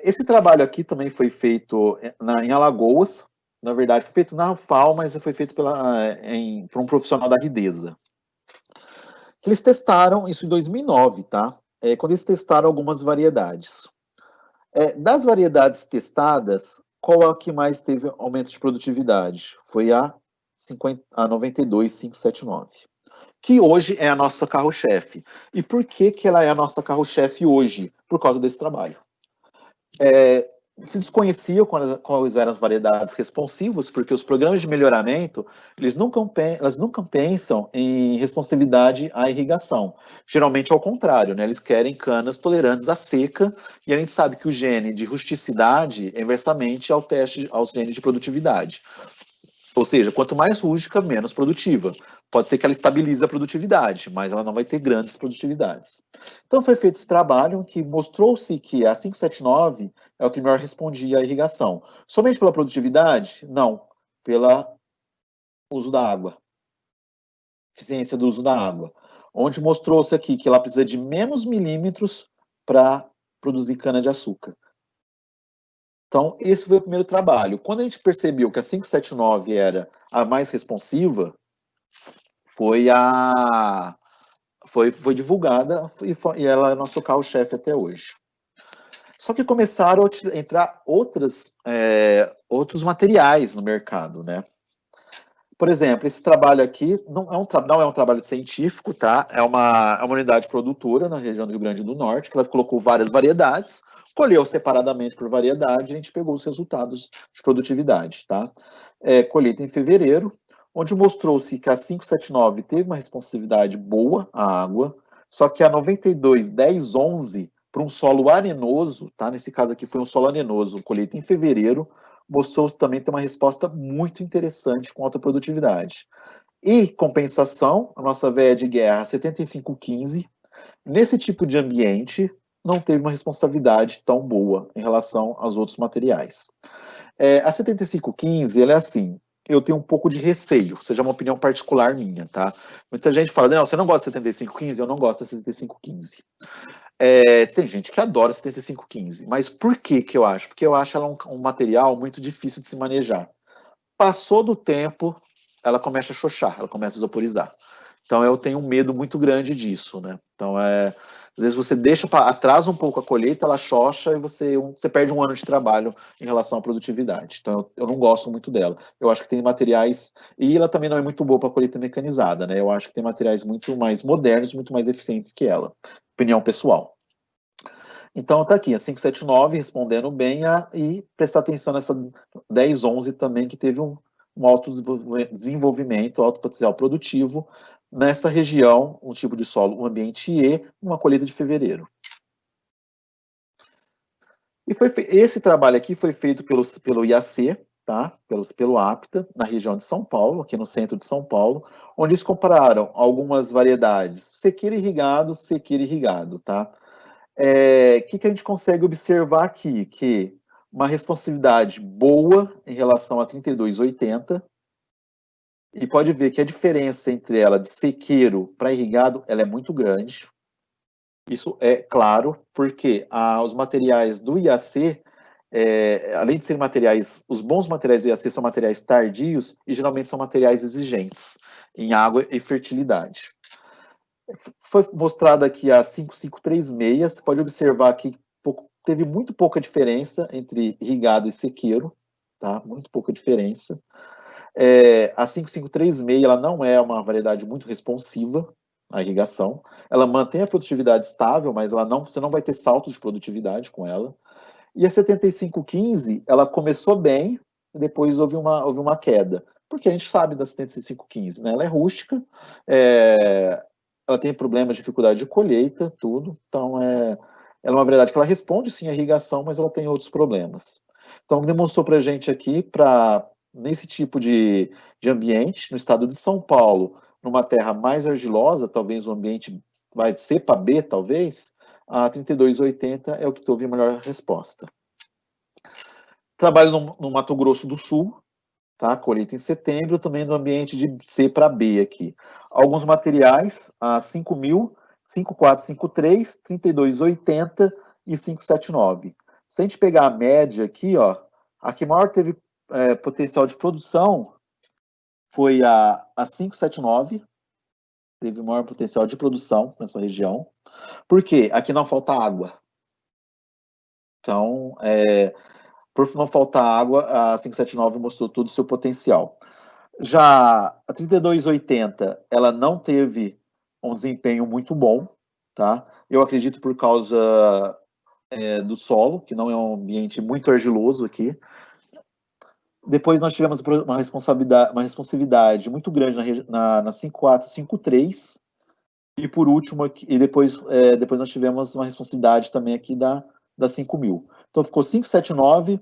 Esse trabalho aqui também foi feito em Alagoas, na verdade, foi feito na UFAL, mas foi feito por um profissional da Ridesa. Eles testaram isso em 2009, tá? Quando eles testaram algumas variedades. Das variedades testadas, qual é a que mais teve aumento de produtividade? Foi a 92579, que hoje é a nossa carro-chefe. E por que ela é a nossa carro-chefe hoje? Por causa desse trabalho. Se desconhecia quais eram as variedades responsivas, porque os programas de melhoramento, eles nunca pensam em responsividade à irrigação. Geralmente ao contrário, né? Eles querem canas tolerantes à seca, e a gente sabe que o gene de rusticidade é inversamente aos genes de produtividade. Ou seja, quanto mais rústica, menos produtiva. Pode ser que ela estabilize a produtividade, mas ela não vai ter grandes produtividades. Então foi feito esse trabalho que mostrou-se que a 579 é o que melhor respondia à irrigação. Somente pela produtividade? Não, pelo uso da água. Eficiência do uso da água. Onde mostrou-se aqui que ela precisa de menos milímetros para produzir cana-de-açúcar. Então, esse foi o primeiro trabalho. Quando a gente percebeu que a 579 era a mais responsiva, foi divulgada e ela é nosso carro-chefe até hoje. Só que começaram a entrar outros materiais no mercado, né? Por exemplo, esse trabalho aqui não é um trabalho científico, tá? É uma unidade produtora na região do Rio Grande do Norte, que ela colocou várias variedades, colheu separadamente por variedade, e a gente pegou os resultados de produtividade, tá? Colheita em fevereiro, onde mostrou-se que a 579 teve uma responsividade boa à água, só que a 921011 para um solo arenoso, tá? Nesse caso aqui foi um solo arenoso, colheita em fevereiro, mostrou também ter uma resposta muito interessante com alta produtividade. E compensação, a nossa véia de guerra 7515, nesse tipo de ambiente, não teve uma responsabilidade tão boa em relação aos outros materiais. A 7515, ela é assim, eu tenho um pouco de receio, seja uma opinião particular minha, tá? Muita gente fala, não, você não gosta de 7515? Eu não gosto da 7515. Tem gente que adora 7515, mas por que eu acho? Porque eu acho ela um material muito difícil de se manejar. Passou do tempo, ela começa a xoxar, ela começa a isoporizar. Então eu tenho um medo muito grande disso, né? Então às vezes você atrasa um pouco a colheita, ela xoxa e você perde um ano de trabalho em relação à produtividade. Então eu não gosto muito dela. Eu acho que tem materiais, e ela também não é muito boa para colheita mecanizada, né? Eu acho que tem materiais muito mais modernos, muito mais eficientes que ela. Opinião pessoal. Então tá aqui, a 579 respondendo bem, e prestar atenção nessa 1011 também, que teve um alto desenvolvimento, alto potencial produtivo nessa região, um tipo de solo, um ambiente E, uma colheita de fevereiro. E esse trabalho aqui foi feito pelo IAC, tá? Pelo APTA, na região de São Paulo, aqui no centro de São Paulo, onde eles compararam algumas variedades sequeiro irrigado, tá? Que a gente consegue observar aqui? Que uma responsividade boa em relação a 3280, e pode ver que a diferença entre ela de sequeiro para irrigado, ela é muito grande. Isso é claro, porque os materiais do IAC, além de serem materiais, os bons materiais do IAC são materiais tardios e geralmente são materiais exigentes em água e fertilidade. Foi mostrado aqui a 5536, você pode observar que teve muito pouca diferença entre irrigado e sequeiro, tá? Muito pouca diferença. A 5536 ela não é uma variedade muito responsiva à irrigação. Ela mantém a produtividade estável, mas você não vai ter salto de produtividade com ela. E a 7515 ela começou bem, e depois houve uma queda. Porque a gente sabe da 7515, né? Ela é rústica, ela tem problemas de dificuldade de colheita, tudo. Então, ela é uma variedade que ela responde sim à irrigação, mas ela tem outros problemas. Então, demonstrou para a gente aqui, nesse tipo de ambiente, no estado de São Paulo, numa terra mais argilosa, talvez um ambiente vai de cepa B, talvez, a 3280 é o que teve a melhor resposta. Trabalho no Mato Grosso do Sul, tá? Colheita em setembro, também no ambiente de C para B aqui. Alguns materiais, a 5.000, 5453, 3280 e 579. Se a gente pegar a média aqui, ó, a que maior teve potencial de produção foi a 579, teve maior potencial de produção nessa região. Por quê? Aqui não falta água. Então, por não faltar água, a 579 mostrou todo o seu potencial. Já a 3280, ela não teve um desempenho muito bom, tá? Eu acredito por causa do solo, que não é um ambiente muito argiloso aqui. Depois nós tivemos uma responsividade muito grande na 5453, e por último, e depois nós tivemos uma responsividade também aqui da 5.000. Então ficou 579,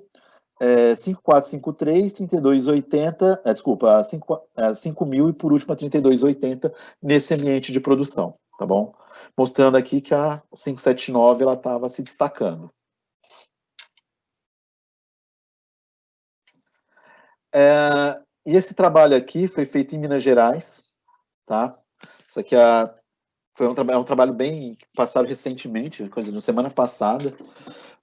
5453, 3280, desculpa, 5.000 e por último a 3280 nesse ambiente de produção, tá bom? Mostrando aqui que a 579 ela estava se destacando. E esse trabalho aqui foi feito em Minas Gerais, tá? Isso aqui foi um trabalho bem passado recentemente, coisa na semana passada,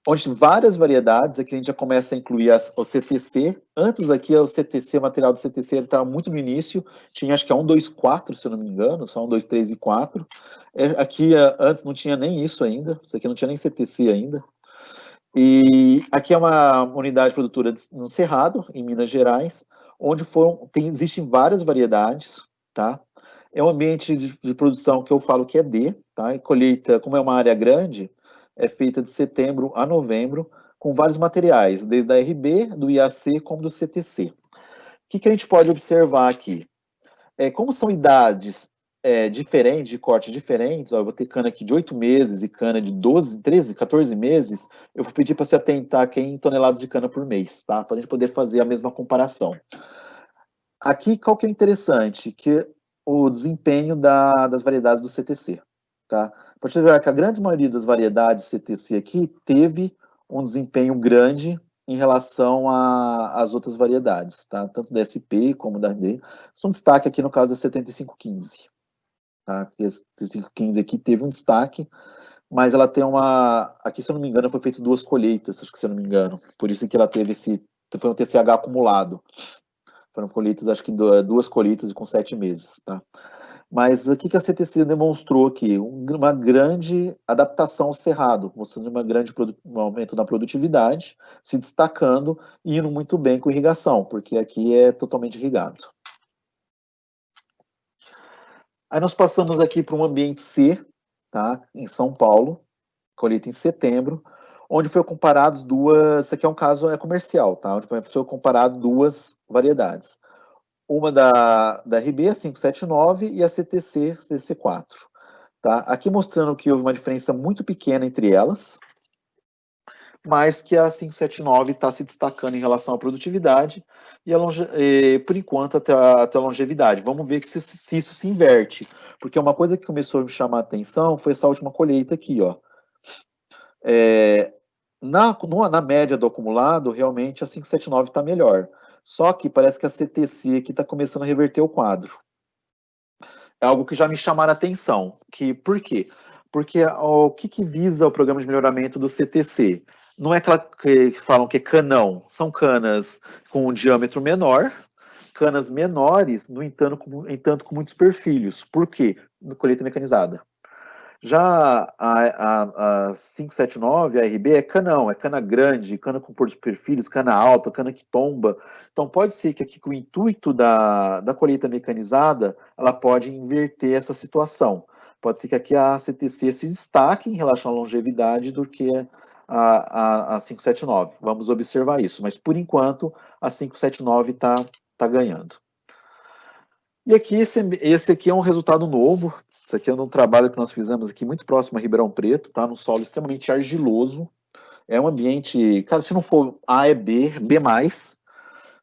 onde várias variedades, aqui a gente já começa a incluir o CTC. Antes aqui, o CTC, o material do CTC, ele estava muito no início, tinha acho que a 1, 2, 4, se eu não me engano, só 1, 2, 3 e 4. Aqui, antes não tinha nem isso ainda, isso aqui não tinha nem CTC ainda. E aqui é uma unidade produtora no Cerrado, em Minas Gerais, onde existem várias variedades, tá? É um ambiente de produção que eu falo que é D, tá? E colheita, como é uma área grande, é feita de setembro a novembro, com vários materiais, desde a RB, do IAC, como do CTC. O que a gente pode observar aqui? Como são idades diferentes, de cortes diferentes, ó, eu vou ter cana aqui de 8 meses e cana de 12, 13, 14 meses, eu vou pedir para se atentar aqui em toneladas de cana por mês, tá? Para a gente poder fazer a mesma comparação. Aqui, qual que é interessante? Que o desempenho das variedades do CTC, tá? Pode ver que a grande maioria das variedades CTC aqui teve um desempenho grande em relação às outras variedades, tá? Tanto da SP como da RD. Isso é um destaque aqui no caso da 7515, tá? A 7515 aqui teve um destaque, mas ela tem aqui, se eu não me engano, foi feito 2 colheitas, acho que se eu não me engano. Por isso que ela teve foi um TCH acumulado. Foram colheitas, acho que 2 colheitas com 7 meses, tá? Mas o que a CTC demonstrou aqui? Uma grande adaptação ao cerrado, mostrando um aumento na produtividade, se destacando e indo muito bem com irrigação, porque aqui é totalmente irrigado. Aí nós passamos aqui para um ambiente C, tá? Em São Paulo, colheita em setembro, onde foi comparados duas, isso aqui é um caso comercial, tá? Onde foi comparado 2 variedades. Uma da RB, a 579, e a CTC, CC4. Tá? Aqui mostrando que houve uma diferença muito pequena entre elas, mas que a 579 está se destacando em relação à produtividade e, por enquanto, até a longevidade. Vamos ver se isso se inverte, porque uma coisa que começou a me chamar a atenção foi essa última colheita aqui, ó. Na média do acumulado, realmente a 579 está melhor. Só que parece que a CTC aqui está começando a reverter o quadro. É algo que já me chamaram a atenção. Por quê? Porque o que visa o programa de melhoramento do CTC? Não é aquela que falam que é canão, são canas com um diâmetro menor, canas menores, no entanto, com muitos perfilhos. Por quê? Colheita mecanizada. Já a 579, a RB, é canão, é cana grande, cana com perfilhos, cana alta, cana que tomba. Então pode ser que aqui com o intuito da colheita mecanizada, ela pode inverter essa situação. Pode ser que aqui a CTC se destaque em relação à longevidade do que a 579. Vamos observar isso, mas por enquanto a 579 está ganhando. E aqui, esse aqui é um resultado novo. Isso aqui é um trabalho que nós fizemos aqui muito próximo a Ribeirão Preto, tá? Num solo extremamente argiloso. É um ambiente, cara, se não for A, é B, B+.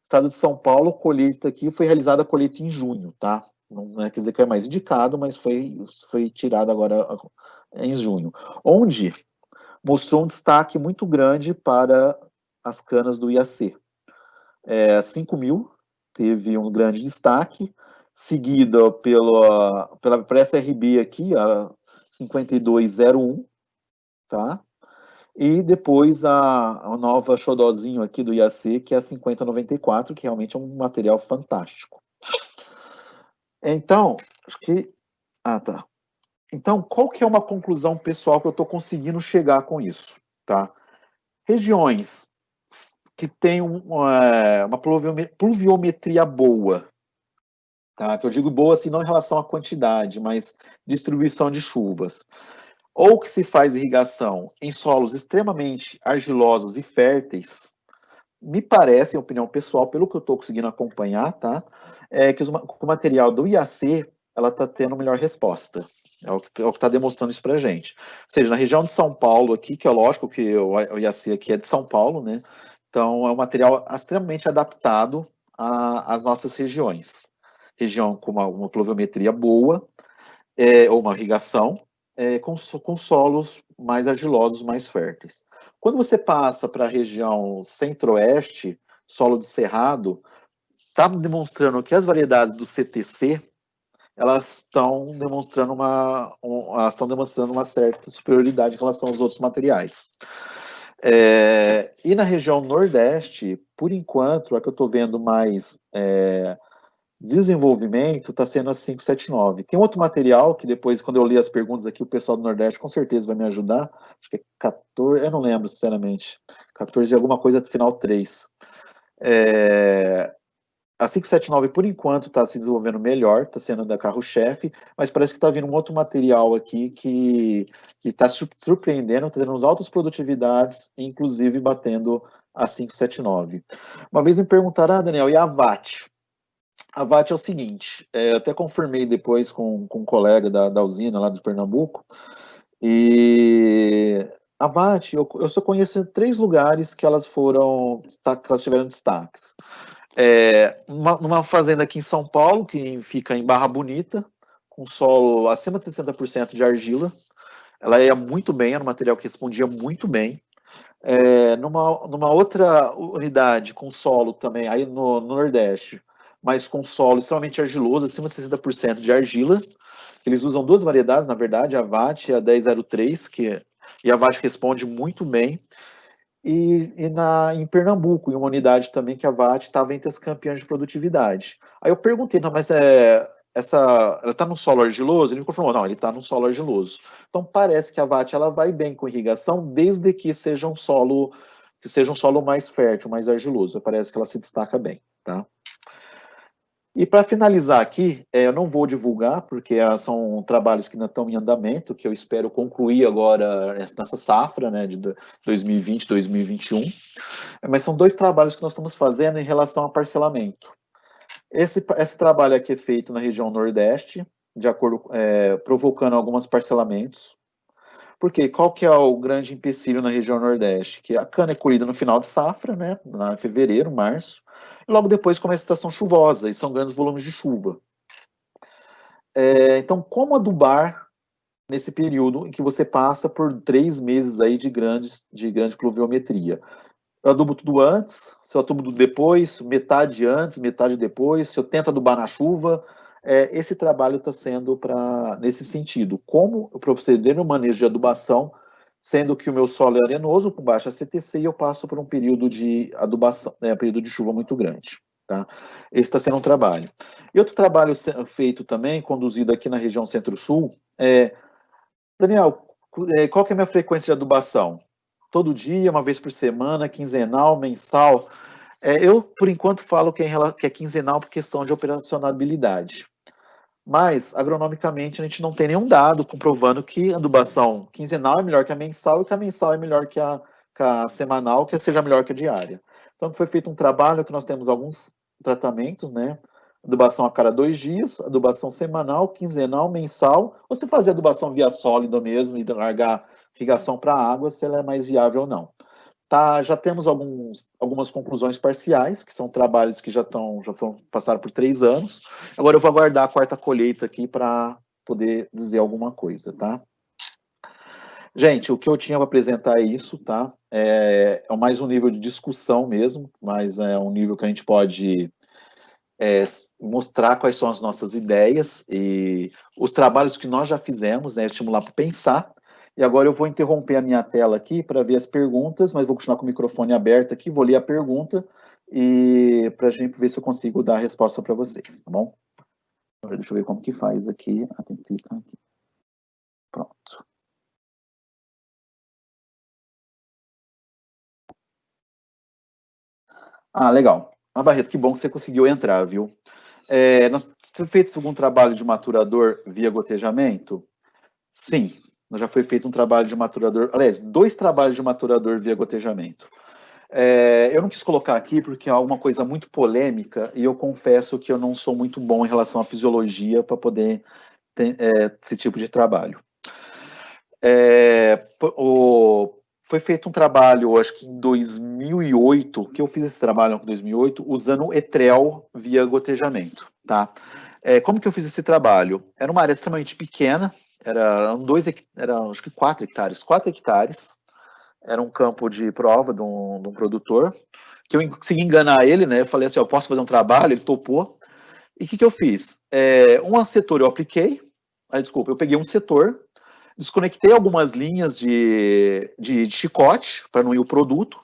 Estado de São Paulo, colheita aqui, foi realizada a colheita em junho, tá? Não quer dizer que é mais indicado, mas foi tirado agora em junho. Onde mostrou um destaque muito grande para as canas do IAC. 5.000 teve um grande destaque, seguida pela pré-SRB aqui, a 5201, tá? E depois a nova xodózinho aqui do IAC, que é a 5094, que realmente é um material fantástico. Então, acho que... Ah, tá. Então, qual que é uma conclusão pessoal que eu estou conseguindo chegar com isso, tá? Regiões que têm uma pluviometria boa, tá? Que eu digo boa assim, não em relação à quantidade, mas distribuição de chuvas. Ou que se faz irrigação em solos extremamente argilosos e férteis, me parece, em opinião pessoal, pelo que eu estou conseguindo acompanhar, tá? Que o material do IAC, ela está tendo melhor resposta. É o que está demonstrando isso para a gente. Ou seja, na região de São Paulo aqui, que é lógico que o IAC aqui é de São Paulo, né? Então, é um material extremamente adaptado às nossas regiões. Região com uma pluviometria boa, ou uma irrigação, com solos mais argilosos, mais férteis. Quando você passa para a região centro-oeste, solo de cerrado, está demonstrando que as variedades do CTC, elas estão demonstrando uma certa superioridade em relação aos outros materiais. E na região nordeste, por enquanto, a que eu estou vendo mais desenvolvimento está sendo a 579. Tem outro material que depois, quando eu li as perguntas aqui, o pessoal do Nordeste com certeza vai me ajudar. Acho que é 14, eu não lembro, sinceramente. 14 e alguma coisa, final 3. A 579, por enquanto, está se desenvolvendo melhor, está sendo da carro-chefe, mas parece que está vindo um outro material aqui que está surpreendendo, está tendo altas produtividades, inclusive batendo a 579. Uma vez me perguntaram, Daniel, e a VAT? A VAT é o seguinte, eu até confirmei depois com um colega da usina lá de Pernambuco, e a VAT, eu só conheço 3 lugares que elas tiveram destaques. Numa fazenda aqui em São Paulo, que fica em Barra Bonita, com solo acima de 60% de argila. Ela ia muito bem, era um material que respondia muito bem. Numa outra unidade com solo também, aí no Nordeste, mas com solo extremamente argiloso, acima de 60% de argila. Eles usam 2 variedades, na verdade, a VAT e a 1003, e a VAT responde muito bem. Em Pernambuco, em uma unidade também que a VAT estava entre as campeãs de produtividade. Aí eu perguntei, não, mas ela está no solo argiloso? Ele me confirmou, não, ele está no solo argiloso. Então parece que a VAT ela vai bem com irrigação, desde que seja um solo mais fértil, mais argiloso. Parece que ela se destaca bem, tá? E para finalizar aqui, eu não vou divulgar, porque são trabalhos que ainda estão em andamento, que eu espero concluir agora nessa safra, né, de 2020, 2021. Mas são 2 trabalhos que nós estamos fazendo em relação a parcelamento. Esse trabalho aqui é feito na região Nordeste, de acordo, provocando alguns parcelamentos. Porque qual que é o grande empecilho na região Nordeste? Que a cana é colhida no final de safra, né, em fevereiro, março, e logo depois começa a estação chuvosa, e são grandes volumes de chuva. Então, como adubar nesse período em que você passa por 3 meses aí de grande pluviometria? Eu adubo tudo antes, se eu adubo tudo depois, metade antes, metade depois, se eu tento adubar na chuva, esse trabalho está sendo nesse sentido. Como eu proceder no manejo de adubação, sendo que o meu solo é arenoso, com baixa CTC, e eu passo por um período de adubação, período de chuva muito grande. Tá? Esse está sendo um trabalho. E outro trabalho feito também, conduzido aqui na região Centro-Sul, Daniel, qual que é a minha frequência de adubação? Todo dia, uma vez por semana, quinzenal, mensal? Eu, por enquanto, falo que é quinzenal por questão de operacionalidade. Mas, agronomicamente, a gente não tem nenhum dado comprovando que a adubação quinzenal é melhor que a mensal e que a mensal é melhor que a semanal, que seja melhor que a diária. Então, foi feito um trabalho que nós temos alguns tratamentos, né? Adubação a cada 2 dias, adubação semanal, quinzenal, mensal, ou se fazer adubação via sólida mesmo e largar irrigação para a água, se ela é mais viável ou não. Já temos algumas conclusões parciais, que são trabalhos que já passaram por 3 anos. Agora eu vou aguardar a quarta colheita aqui para poder dizer alguma coisa, tá? Gente, o que eu tinha para apresentar é isso, tá? É mais um nível de discussão mesmo, mas é um nível que a gente pode mostrar quais são as nossas ideias e os trabalhos que nós já fizemos, né? Estimular para pensar. E agora eu vou interromper a minha tela aqui para ver as perguntas, mas vou continuar com o microfone aberto aqui, vou ler a pergunta e para a gente ver se eu consigo dar a resposta para vocês, tá bom? Agora, deixa eu ver como que faz aqui. Tem que clicar aqui. Pronto. Legal. Barreto, que bom que você conseguiu entrar, viu? Nós temos feito algum trabalho de maturador via gotejamento? Sim, já foi feito um trabalho de maturador, aliás, 2 trabalhos de maturador via gotejamento. Eu não quis colocar aqui porque é alguma coisa muito polêmica e eu confesso que eu não sou muito bom em relação à fisiologia para poder ter esse tipo de trabalho. Foi feito um trabalho, acho que em 2008, que eu fiz esse trabalho em 2008, usando etrel via gotejamento, tá? Como que eu fiz esse trabalho? Era uma área extremamente pequena, eram acho que 4 hectares. 4 hectares, era um campo de prova de um produtor, que eu consegui enganar ele, né? Eu falei assim, eu posso fazer um trabalho, ele topou. E o que eu fiz? Um setor eu apliquei, eu peguei um setor, desconectei algumas linhas de chicote, para não ir o produto,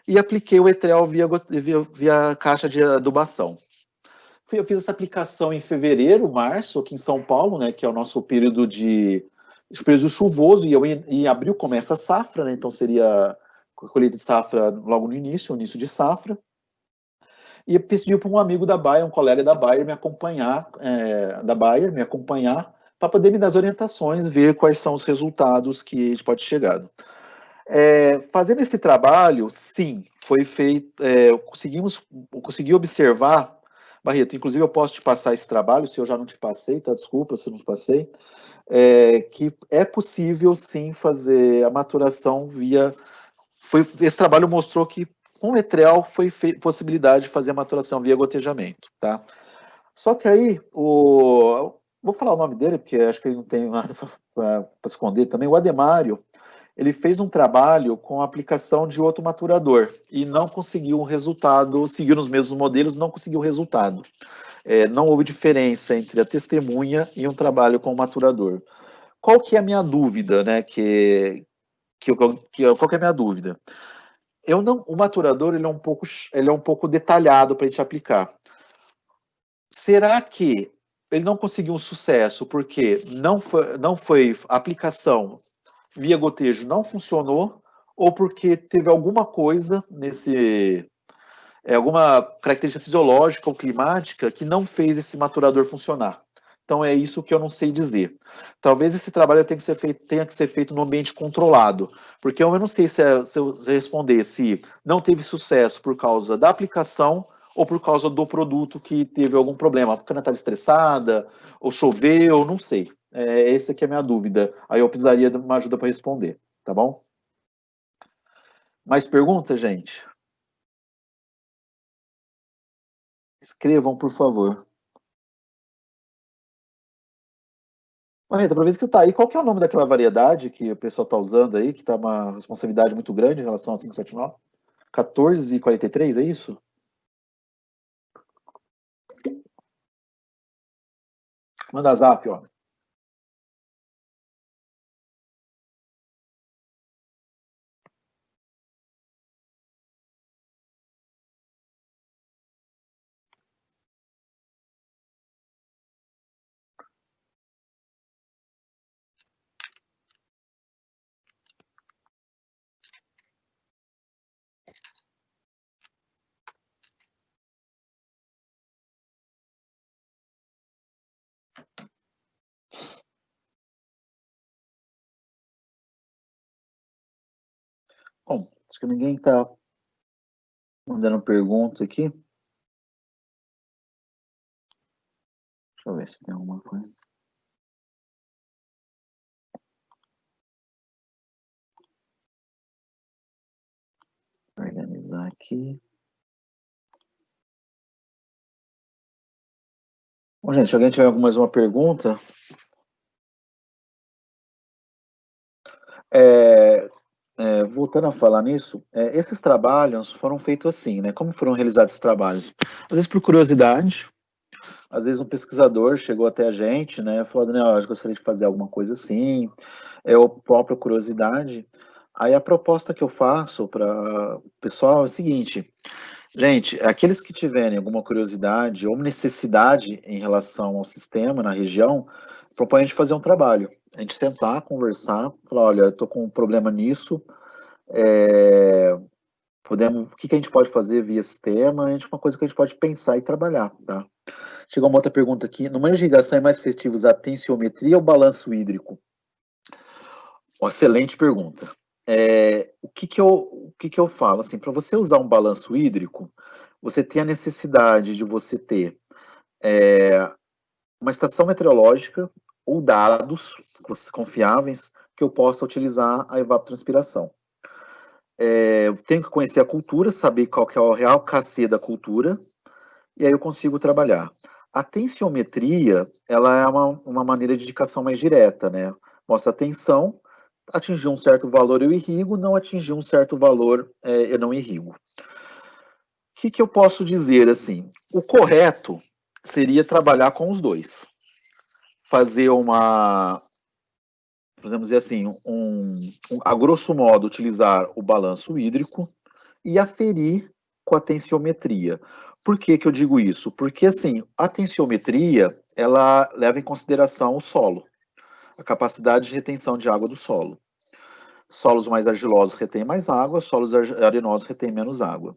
e apliquei o etrel via caixa de adubação. Eu fiz essa aplicação em fevereiro, março, aqui em São Paulo, né, que é o nosso período chuvoso, e em abril começa a safra, né, então seria a colheita de safra logo no início de safra. E pedi para um amigo da Bayer, um colega da Bayer, me acompanhar, para poder me dar as orientações, ver quais são os resultados que a gente pode chegar. Fazendo esse trabalho, sim, foi feito, eu consegui observar, Barreto, inclusive eu posso te passar esse trabalho, se eu já não te passei, tá? Desculpa se eu não te passei, que é possível, sim, fazer a maturação esse trabalho mostrou que com etrel foi possibilidade de fazer a maturação via gotejamento, tá? Só que aí, vou falar o nome dele, porque acho que ele não tem nada para esconder também, o Ademário, ele fez um trabalho com a aplicação de outro maturador e não conseguiu um resultado, seguiu nos mesmos modelos, não conseguiu resultado. Não houve diferença entre a testemunha e um trabalho com o maturador. Qual que é a minha dúvida, né? Qual que é a minha dúvida? O maturador ele é um pouco detalhado para a gente aplicar. Será que ele não conseguiu um sucesso porque não foi a aplicação via gotejo não funcionou ou porque teve alguma coisa alguma característica fisiológica ou climática que não fez esse maturador funcionar? Então é isso que eu não sei dizer. Talvez esse trabalho tenha que ser feito no ambiente controlado, porque eu não sei se eu responder se não teve sucesso por causa da aplicação ou por causa do produto que teve algum problema. A cana estava estressada, ou choveu, não sei. Essa aqui é a minha dúvida. Aí eu precisaria de uma ajuda para responder, tá bom? Mais perguntas, gente? Escrevam, por favor. Marreta, para ver se você está aí, qual que é o nome daquela variedade que o pessoal está usando aí, que está uma responsabilidade muito grande em relação a 579? 1443, é isso? Manda zap, ó. Bom, acho que ninguém está mandando pergunta aqui. Deixa eu ver se tem alguma coisa. Vou organizar aqui. Bom, gente, se alguém tiver mais uma pergunta. Voltando a falar nisso, esses trabalhos foram feitos assim, né? Como foram realizados esses trabalhos? Às vezes por curiosidade, às vezes um pesquisador chegou até a gente, né? Falou, Daniel, eu gostaria de fazer alguma coisa assim, ou própria curiosidade. Aí a proposta que eu faço para o pessoal é o seguinte, gente, aqueles que tiverem alguma curiosidade ou necessidade em relação ao sistema na região, propõe a gente fazer um trabalho. A gente sentar, conversar, falar, olha, eu estou com um problema nisso, o que a gente pode fazer via sistema, uma coisa que a gente pode pensar e trabalhar, tá? Chegou uma outra pergunta aqui, no manejo de irrigação é mais festivo usar tensiometria ou balanço hídrico? Excelente pergunta. O que que eu falo? Assim, para você usar um balanço hídrico, você tem a necessidade de você ter uma estação meteorológica ou dados confiáveis que eu possa utilizar a evapotranspiração. Eu tenho que conhecer a cultura, saber qual que é o real KC da cultura, e aí eu consigo trabalhar. A tensiometria, ela é uma maneira de indicação mais direta, né? Mostra a tensão, atingir um certo valor eu irrigo, não atingir um certo valor eu não irrigo. O que eu posso dizer, assim? O correto seria trabalhar com os dois. Fazer podemos dizer assim, a grosso modo, utilizar o balanço hídrico e aferir com a tensiometria. Por que que eu digo isso? Porque, assim, a tensiometria, ela leva em consideração o solo, a capacidade de retenção de água do solo. Solos mais argilosos retêm mais água, solos arenosos retêm menos água.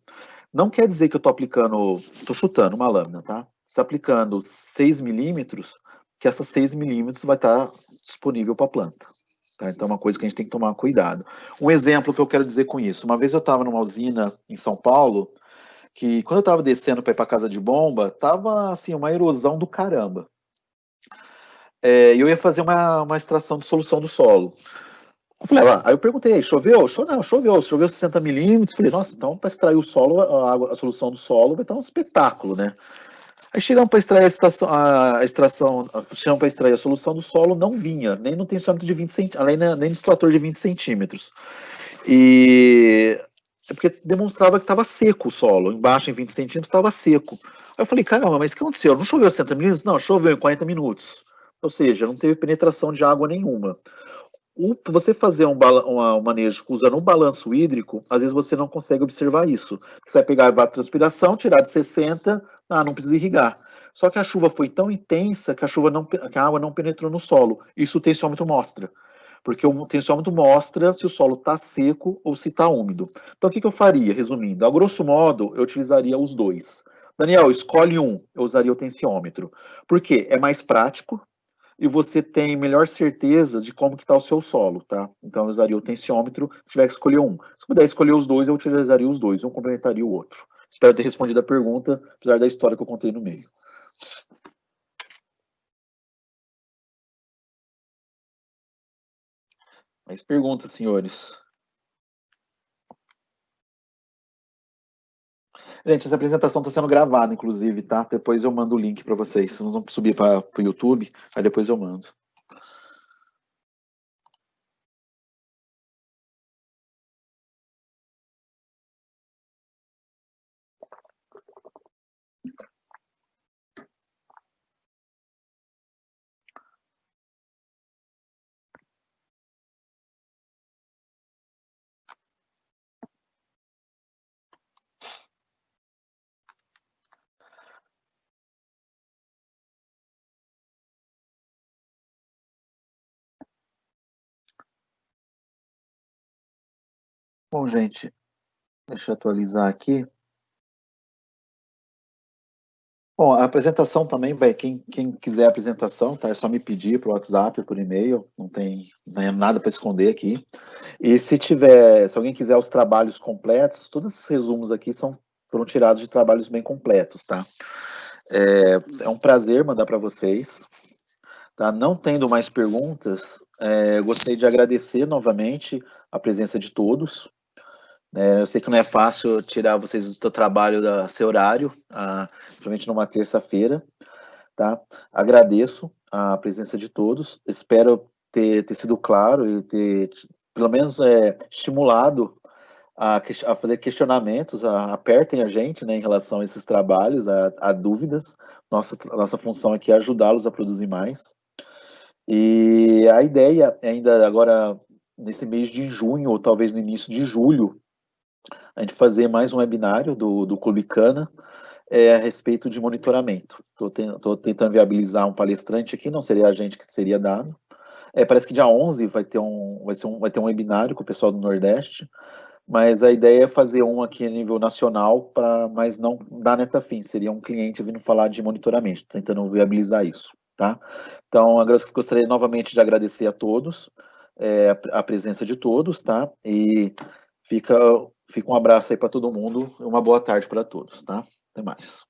Não quer dizer que eu estou aplicando, estou chutando uma lâmina, tá? Se aplicando 6 milímetros, que essas 6 milímetros vai estar disponível para a planta. Tá? Então é uma coisa que a gente tem que tomar cuidado. Um exemplo que eu quero dizer com isso, uma vez eu estava numa usina em São Paulo, que quando eu estava descendo para ir para casa de bomba, tava assim uma erosão do caramba. Eu ia fazer uma extração de solução do solo. Aí eu perguntei, choveu? Não, choveu 60 milímetros. Falei, nossa, então para extrair o solo, a solução do solo vai estar um espetáculo, né? Aí chegamos para extrair a extração, chegamos para extrair a solução do solo, não vinha, nem no tensiômetro de 20 centímetros, além nem no extrator de 20 centímetros. E é porque demonstrava que estava seco o solo, embaixo em 20 centímetros estava seco. Aí eu falei, caramba, mas o que aconteceu? Não choveu 60 minutos? Não, choveu em 40 minutos. Ou seja, não teve penetração de água nenhuma. Você fazer um manejo usando um balanço hídrico, às vezes você não consegue observar isso. Você vai pegar a evapotranspiração, tirar de 60, não precisa irrigar. Só que a chuva foi tão intensa que que a água não penetrou no solo. Isso o tensiômetro mostra. Porque o tensiômetro mostra se o solo está seco ou se está úmido. Então, o que eu faria, resumindo? A grosso modo, eu utilizaria os dois. Daniel, escolhe um, eu usaria o tensiômetro. Por quê? É mais prático, e você tem melhor certeza de como que está o seu solo, tá? Então eu usaria o tensiômetro se tiver que escolher um. Se puder escolher os dois, eu utilizaria os dois, um complementaria o outro. Espero ter respondido a pergunta, apesar da história que eu contei no meio. Mas pergunta, senhores. Gente, essa apresentação está sendo gravada, inclusive, tá? Depois eu mando o link para vocês. Vocês vão subir para o YouTube, aí depois eu mando. Bom, gente, deixa eu atualizar aqui. Bom, a apresentação também, vai, quem quiser a apresentação, tá? É só me pedir por WhatsApp, por e-mail, não tem nada para esconder aqui. E se alguém quiser os trabalhos completos, todos esses resumos aqui foram tirados de trabalhos bem completos, tá? É um prazer mandar para vocês, tá? Não tendo mais perguntas, eu gostaria de agradecer novamente a presença de todos. Eu sei que não é fácil tirar vocês do seu trabalho, do seu horário, principalmente numa terça-feira, tá? Agradeço a presença de todos, espero ter sido claro e ter, pelo menos, estimulado a fazer questionamentos, apertem a gente, né, em relação a esses trabalhos, a dúvidas. Nossa função aqui é ajudá-los a produzir mais. E a ideia é ainda agora, nesse mês de junho, ou talvez no início de julho, a gente fazer mais um webinário do Clube Cana, a respeito de monitoramento. Estou tentando viabilizar um palestrante aqui, não seria a gente que seria dado. Parece que dia 11 vai ter um webinário com o pessoal do Nordeste, mas a ideia é fazer um aqui a nível nacional, mas não da Netafim, seria um cliente vindo falar de monitoramento, tentando viabilizar isso, tá? Então, gostaria novamente de agradecer a todos, a presença de todos, tá? E fica um abraço aí para todo mundo e uma boa tarde para todos, tá? Até mais.